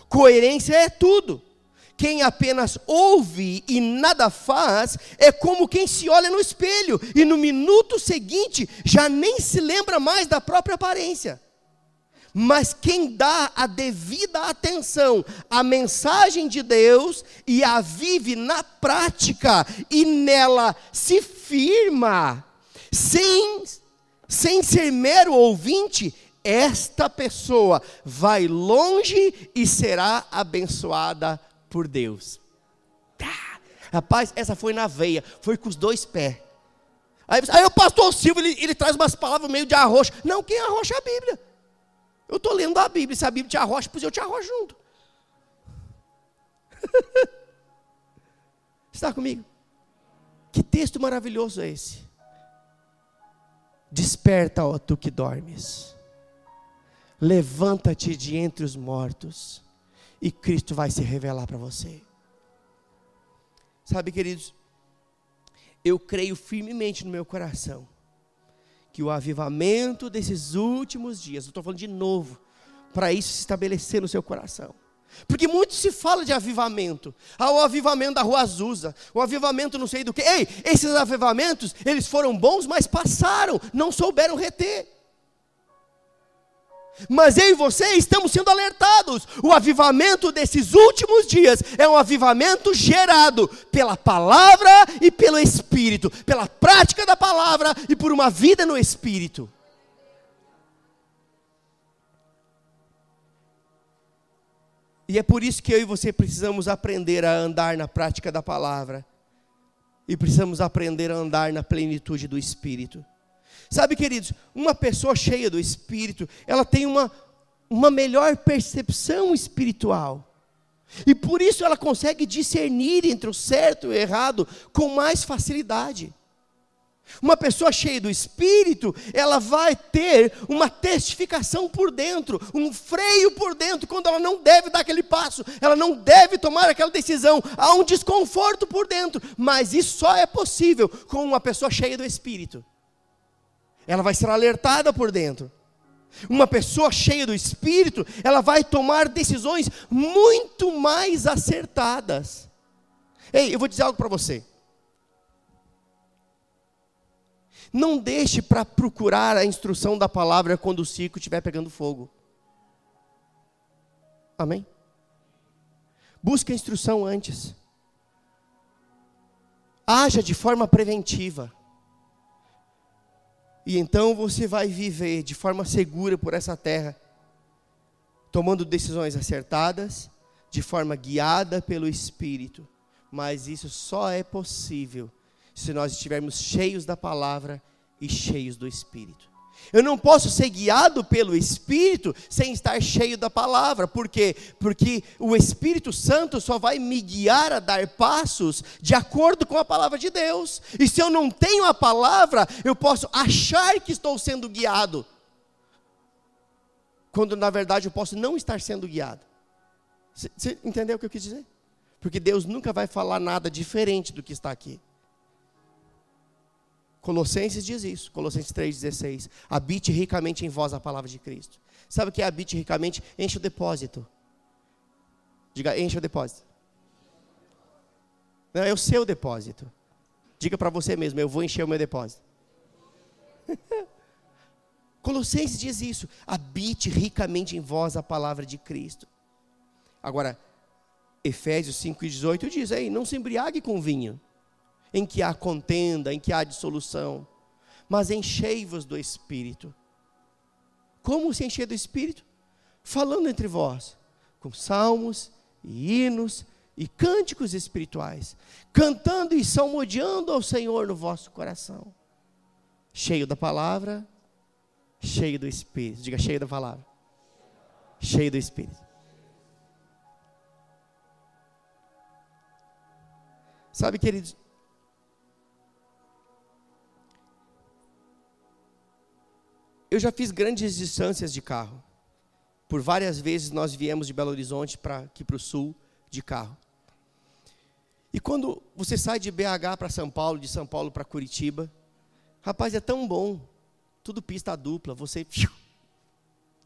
Coerência é tudo. Quem apenas ouve e nada faz é como quem se olha no espelho e no minuto seguinte já nem se lembra mais da própria aparência. Mas quem dá a devida atenção à mensagem de Deus e a vive na prática e nela se firma, sem ser mero ouvinte, esta pessoa vai longe e será abençoada por Deus. Rapaz, essa foi na veia, foi com os dois pés. Aí o pastor Silvio, ele traz umas palavras meio de arrocha. Não, quem arrocha é a Bíblia. Eu estou lendo a Bíblia, se a Bíblia te arrocha, pois eu te arrocho junto. Está comigo? Que texto maravilhoso é esse? Desperta, ó tu que dormes, levanta-te de entre os mortos, e Cristo vai se revelar para você. Sabe, queridos, eu creio firmemente no meu coração, que o avivamento desses últimos dias, eu estou falando de novo, para isso se estabelecer no seu coração. Porque muito se fala de avivamento. O avivamento da Rua Azusa, o avivamento não sei do que. Ei, esses avivamentos, eles foram bons, mas passaram, não souberam reter. Mas eu e você estamos sendo alertados. O avivamento desses últimos dias é um avivamento gerado pela palavra e pelo Espírito, pela prática da palavra e por uma vida no Espírito. E é por isso que eu e você precisamos aprender a andar na prática da palavra. E precisamos aprender a andar na plenitude do Espírito. Sabe, queridos, uma pessoa cheia do Espírito, ela tem uma melhor percepção espiritual. E por isso ela consegue discernir entre o certo e o errado com mais facilidade. Uma pessoa cheia do Espírito, ela vai ter uma testificação por dentro, um freio por dentro, quando ela não deve dar aquele passo, ela não deve tomar aquela decisão, há um desconforto por dentro, mas isso só é possível com uma pessoa cheia do Espírito. Ela vai ser alertada por dentro. Uma pessoa cheia do Espírito, ela vai tomar decisões muito mais acertadas. Ei, eu vou dizer algo para você. Não deixe para procurar a instrução da palavra quando o circo estiver pegando fogo. Amém? Busque a instrução antes. Haja de forma preventiva. E então você vai viver de forma segura por essa terra, tomando decisões acertadas, de forma guiada pelo Espírito. Mas isso só é possível se nós estivermos cheios da palavra e cheios do Espírito. Eu não posso ser guiado pelo Espírito sem estar cheio da palavra. Por quê? Porque o Espírito Santo só vai me guiar a dar passos de acordo com a palavra de Deus. E se eu não tenho a palavra, eu posso achar que estou sendo guiado, quando na verdade eu posso não estar sendo guiado. Você entendeu o que eu quis dizer? Porque Deus nunca vai falar nada diferente do que está aqui. Colossenses diz isso, Colossenses 3,16. Habite ricamente em vós a palavra de Cristo. Sabe o que é habite ricamente? Enche o depósito. Diga, enche o depósito. Não, é o seu depósito. Diga para você mesmo, eu vou encher o meu depósito. Colossenses diz isso. Habite ricamente em vós a palavra de Cristo. Agora, Efésios 5:18 diz, ei, não se embriague com vinho, em que há contenda, em que há dissolução, mas enchei-vos do Espírito. Como se encher do Espírito? Falando entre vós, com salmos e hinos e cânticos espirituais, cantando e salmodiando ao Senhor no vosso coração, cheio da palavra, cheio do Espírito. Diga, cheio da palavra, cheio do Espírito. Sabe, queridos, eu já fiz grandes distâncias de carro. Por várias vezes nós viemos de Belo Horizonte para aqui para o sul de carro. E quando você sai de BH para São Paulo, de São Paulo para Curitiba, rapaz, é tão bom, tudo pista dupla, você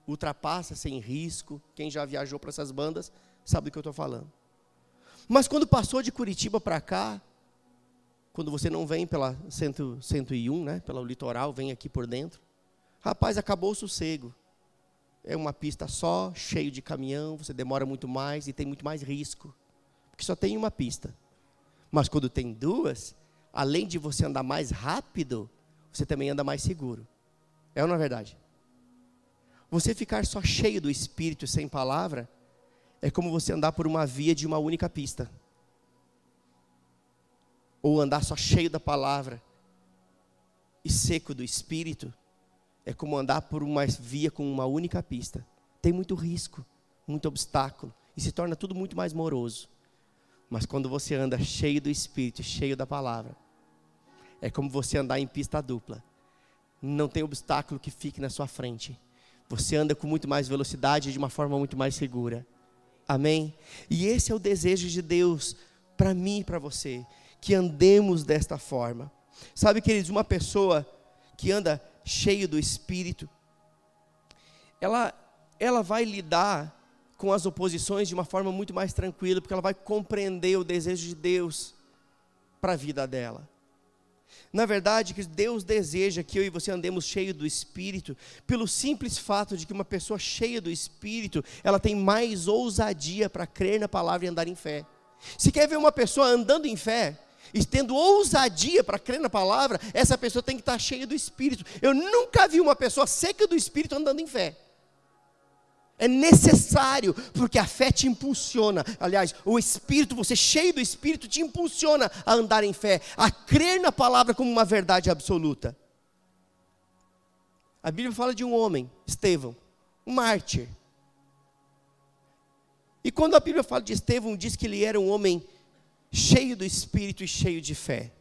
ultrapassa sem risco. Quem já viajou para essas bandas sabe do que eu estou falando. Mas quando passou de Curitiba para cá, quando você não vem pela 101, né, pelo litoral, vem aqui por dentro, rapaz, acabou o sossego. É uma pista só, cheio de caminhão, você demora muito mais e tem muito mais risco, porque só tem uma pista. Mas quando tem duas, além de você andar mais rápido, você também anda mais seguro. É ou não é verdade? Você ficar só cheio do Espírito sem palavra, é como você andar por uma via de uma única pista. Ou andar só cheio da palavra e seco do Espírito, é como andar por uma via com uma única pista. Tem muito risco, muito obstáculo, e se torna tudo muito mais moroso. Mas quando você anda cheio do Espírito, cheio da palavra, é como você andar em pista dupla. Não tem obstáculo que fique na sua frente. Você anda com muito mais velocidade e de uma forma muito mais segura. Amém? E esse é o desejo de Deus para mim e para você, que andemos desta forma. Sabe, queridos, uma pessoa que anda cheio do Espírito, ela vai lidar com as oposições de uma forma muito mais tranquila, porque ela vai compreender o desejo de Deus para a vida dela. Na verdade, que Deus deseja que eu e você andemos cheio do Espírito, pelo simples fato de que uma pessoa cheia do Espírito, ela tem mais ousadia para crer na palavra e andar em fé. Se quer ver uma pessoa andando em fé, e tendo ousadia para crer na palavra, essa pessoa tem que estar cheia do Espírito. Eu nunca vi uma pessoa seca do Espírito andando em fé. É necessário, porque a fé te impulsiona. Aliás, o Espírito, você cheio do Espírito, te impulsiona a andar em fé, a crer na palavra como uma verdade absoluta. A Bíblia fala de um homem, Estevão, um mártir. E quando a Bíblia fala de Estevão, diz que ele era um homem cheio do Espírito e cheio de fé.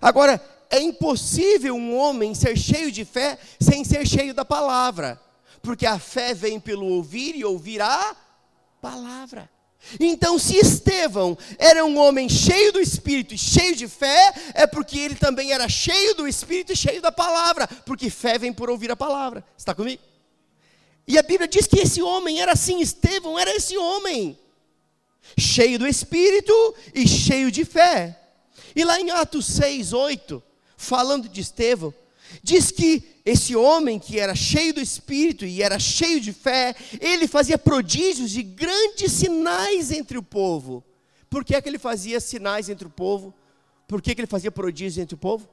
Agora, é impossível um homem ser cheio de fé sem ser cheio da palavra. Porque a fé vem pelo ouvir e ouvir a palavra. Então, se Estevão era um homem cheio do Espírito e cheio de fé, é porque ele também era cheio do Espírito e cheio da palavra. Porque fé vem por ouvir a palavra. Está comigo? E a Bíblia diz que esse homem era assim, Estevão era esse homem. Cheio do Espírito e cheio de fé. E lá em Atos 6:8, falando de Estevão, diz que esse homem que era cheio do Espírito e era cheio de fé, ele fazia prodígios e grandes sinais entre o povo. Por que é que ele fazia sinais entre o povo? Por que é que ele fazia prodígios entre o povo?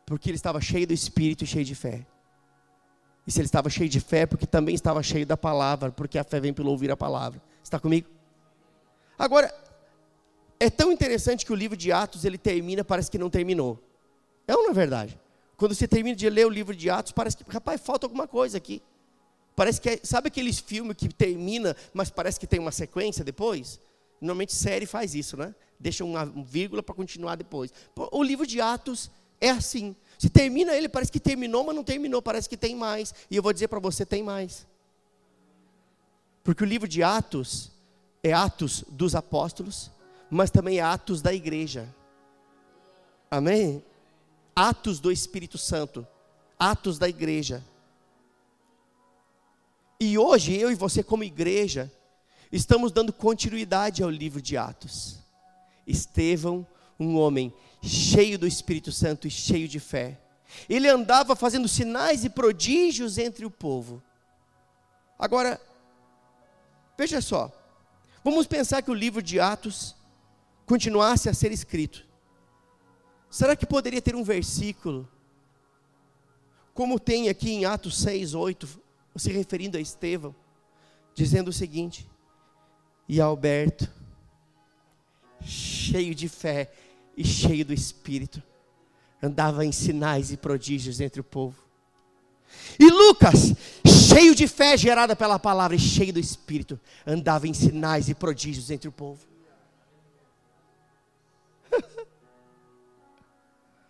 Porque ele estava cheio do Espírito e cheio de fé. E se ele estava cheio de fé, porque também estava cheio da palavra, porque a fé vem pelo ouvir a palavra. Está comigo? Agora, é tão interessante que o livro de Atos, ele termina, parece que não terminou. É ou não é verdade? Quando você termina de ler o livro de Atos, parece que, rapaz, falta alguma coisa aqui. Parece que, sabe aqueles filmes que termina, mas parece que tem uma sequência depois? Normalmente série faz isso, né? Deixa uma vírgula para continuar depois. O livro de Atos é assim. Se termina ele, parece que terminou, mas não terminou, parece que tem mais. E eu vou dizer para você, tem mais. Porque o livro de Atos é Atos dos apóstolos, mas também é Atos da igreja. Amém? Atos do Espírito Santo, Atos da igreja. E hoje, eu e você como igreja, estamos dando continuidade ao livro de Atos. Estevão, um homem cheio do Espírito Santo e cheio de fé. Ele andava fazendo sinais e prodígios entre o povo. Agora, veja só, Vamos pensar que o livro de Atos continuasse a ser escrito. Será que poderia ter um versículo, como tem aqui em Atos 6, 8, se referindo a Estevão, dizendo o seguinte: e Alberto, cheio de fé e cheio do Espírito, andava em sinais e prodígios entre o povo. E Lucas, cheio de fé gerada pela palavra e cheio do Espírito, andava em sinais e prodígios entre o povo.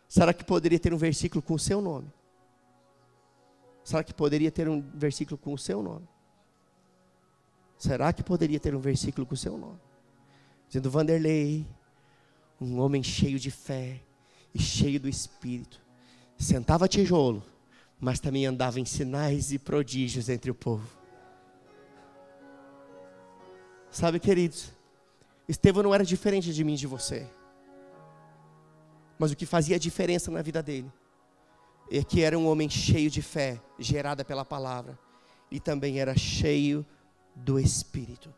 Será que poderia ter um versículo com o seu nome? Será que poderia ter um versículo com o seu nome? Será que poderia ter um versículo com o seu nome? Dizendo: Vanderlei, um homem cheio de fé e cheio do Espírito, sentava tijolo, mas também andava em sinais e prodígios entre o povo. Sabe, queridos, Estevão não era diferente de mim e de você. Mas o que fazia a diferença na vida dele é que era um homem cheio de fé, gerada pela palavra, e também era cheio do Espírito.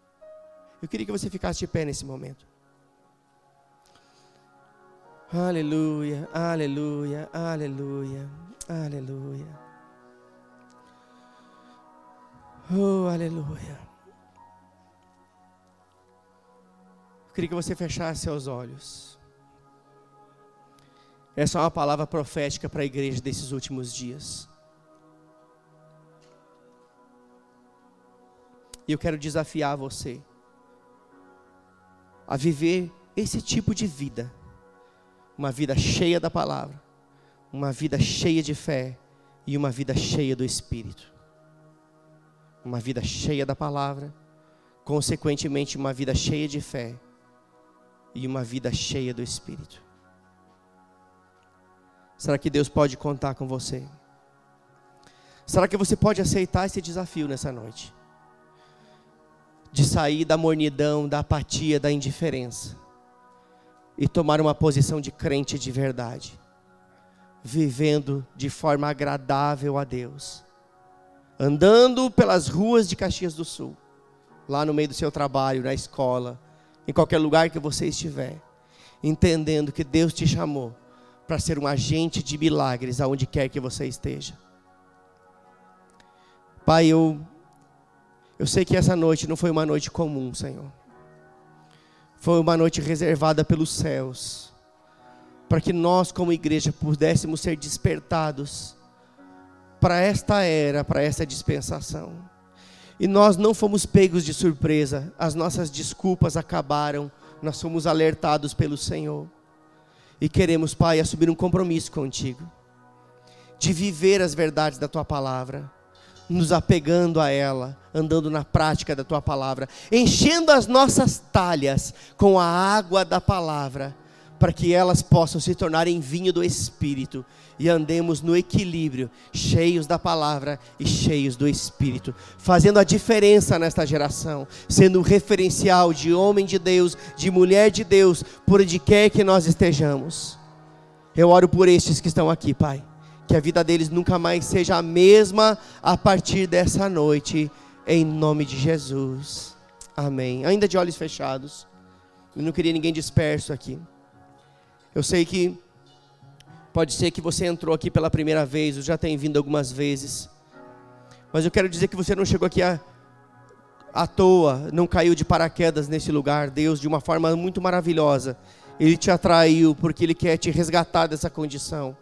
Eu queria que você ficasse de pé nesse momento. Aleluia, aleluia, aleluia, aleluia. Oh, aleluia. Eu queria que você fechasse seus olhos. Essa é uma palavra profética para a igreja desses últimos dias. E eu quero desafiar você a viver esse tipo de vida. Uma vida cheia da palavra, uma vida cheia de fé e uma vida cheia do Espírito. Uma vida cheia da palavra, consequentemente uma vida cheia de fé e uma vida cheia do Espírito. Será que Deus pode contar com você? Será que você pode aceitar esse desafio nessa noite? De sair da mornidão, da apatia, da indiferença e tomar uma posição de crente de verdade, vivendo de forma agradável a Deus, andando pelas ruas de Caxias do Sul, lá no meio do seu trabalho, na escola, em qualquer lugar que você estiver, entendendo que Deus te chamou para ser um agente de milagres aonde quer que você esteja. Pai, eu sei que essa noite não foi uma noite comum, Senhor. Foi uma noite reservada pelos céus, para que nós como igreja pudéssemos ser despertados para esta era, para esta dispensação. E nós não fomos pegos de surpresa, as nossas desculpas acabaram, nós fomos alertados pelo Senhor. E queremos, Pai, assumir um compromisso contigo, de viver as verdades da Tua palavra, nos apegando a ela, andando na prática da Tua palavra, enchendo as nossas talhas com a água da palavra, para que elas possam se tornarem vinho do Espírito, e andemos no equilíbrio, cheios da palavra e cheios do Espírito, fazendo a diferença nesta geração, sendo um referencial de homem de Deus, de mulher de Deus, por onde quer que nós estejamos. Eu oro por estes que estão aqui, Pai, que a vida deles nunca mais seja a mesma a partir dessa noite, em nome de Jesus, amém. Ainda de olhos fechados, eu não queria ninguém disperso aqui. Eu sei que pode ser que você entrou aqui pela primeira vez, ou já tem vindo algumas vezes, mas eu quero dizer que você não chegou aqui à toa, não caiu de paraquedas nesse lugar. Deus, de uma forma muito maravilhosa, Ele te atraiu, porque Ele quer te resgatar dessa condição,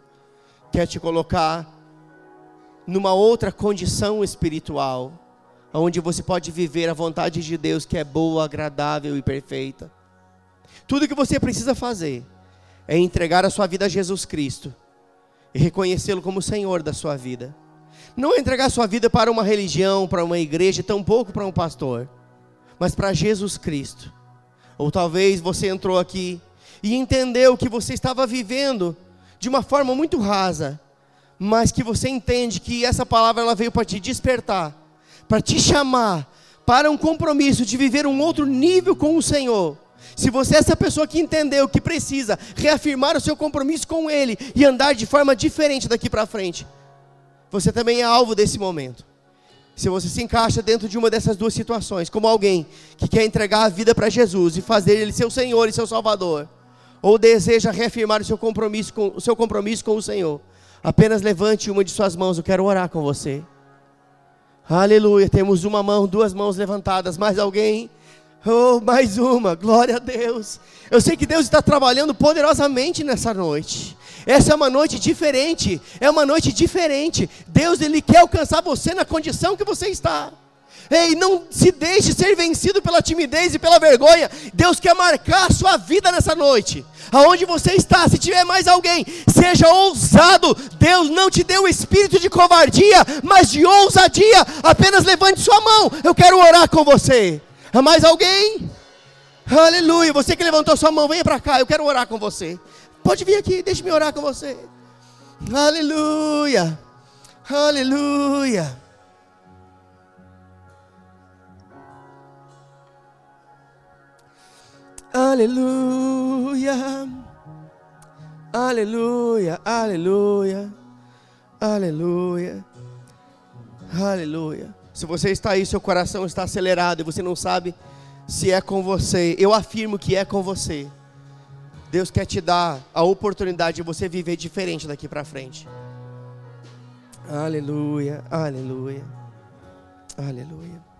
quer te colocar numa outra condição espiritual, onde você pode viver a vontade de Deus, que é boa, agradável e perfeita. Tudo que você precisa fazer é entregar a sua vida a Jesus Cristo e reconhecê-lo como Senhor da sua vida. Não é entregar a sua vida para uma religião, para uma igreja, tampouco para um pastor, mas para Jesus Cristo. Ou talvez você entrou aqui e entendeu que você estava vivendo de uma forma muito rasa, mas que você entende que essa palavra ela veio para te despertar, para te chamar para um compromisso de viver um outro nível com o Senhor. Se você é essa pessoa que entendeu que precisa reafirmar o seu compromisso com Ele e andar de forma diferente daqui para frente, você também é alvo desse momento. Se você se encaixa dentro de uma dessas duas situações, como alguém que quer entregar a vida para Jesus e fazer Ele seu Senhor e seu Salvador, ou deseja reafirmar o seu compromisso com o Senhor, apenas levante uma de suas mãos, eu quero orar com você. Aleluia, temos uma mão, duas mãos levantadas, mais alguém? Oh, mais uma, glória a Deus. Eu sei que Deus está trabalhando poderosamente nessa noite. Essa é uma noite diferente, Deus, Ele quer alcançar você na condição que você está. Ei, não se deixe ser vencido pela timidez e pela vergonha. Deus quer marcar a sua vida nessa noite. Aonde você está, se tiver mais alguém, seja ousado. Deus não te deu o espírito de covardia, mas de ousadia. Apenas levante sua mão, eu quero orar com você. Há mais alguém? Aleluia, você que levantou sua mão, venha para cá, eu quero orar com você. Pode vir aqui, deixe-me orar com você. Aleluia, aleluia. Aleluia, aleluia, aleluia, aleluia, aleluia. Se você está aí, seu coração está acelerado e você não sabe se é com você, eu afirmo que é com você. Deus quer te dar a oportunidade de você viver diferente daqui para frente. Aleluia, aleluia, aleluia.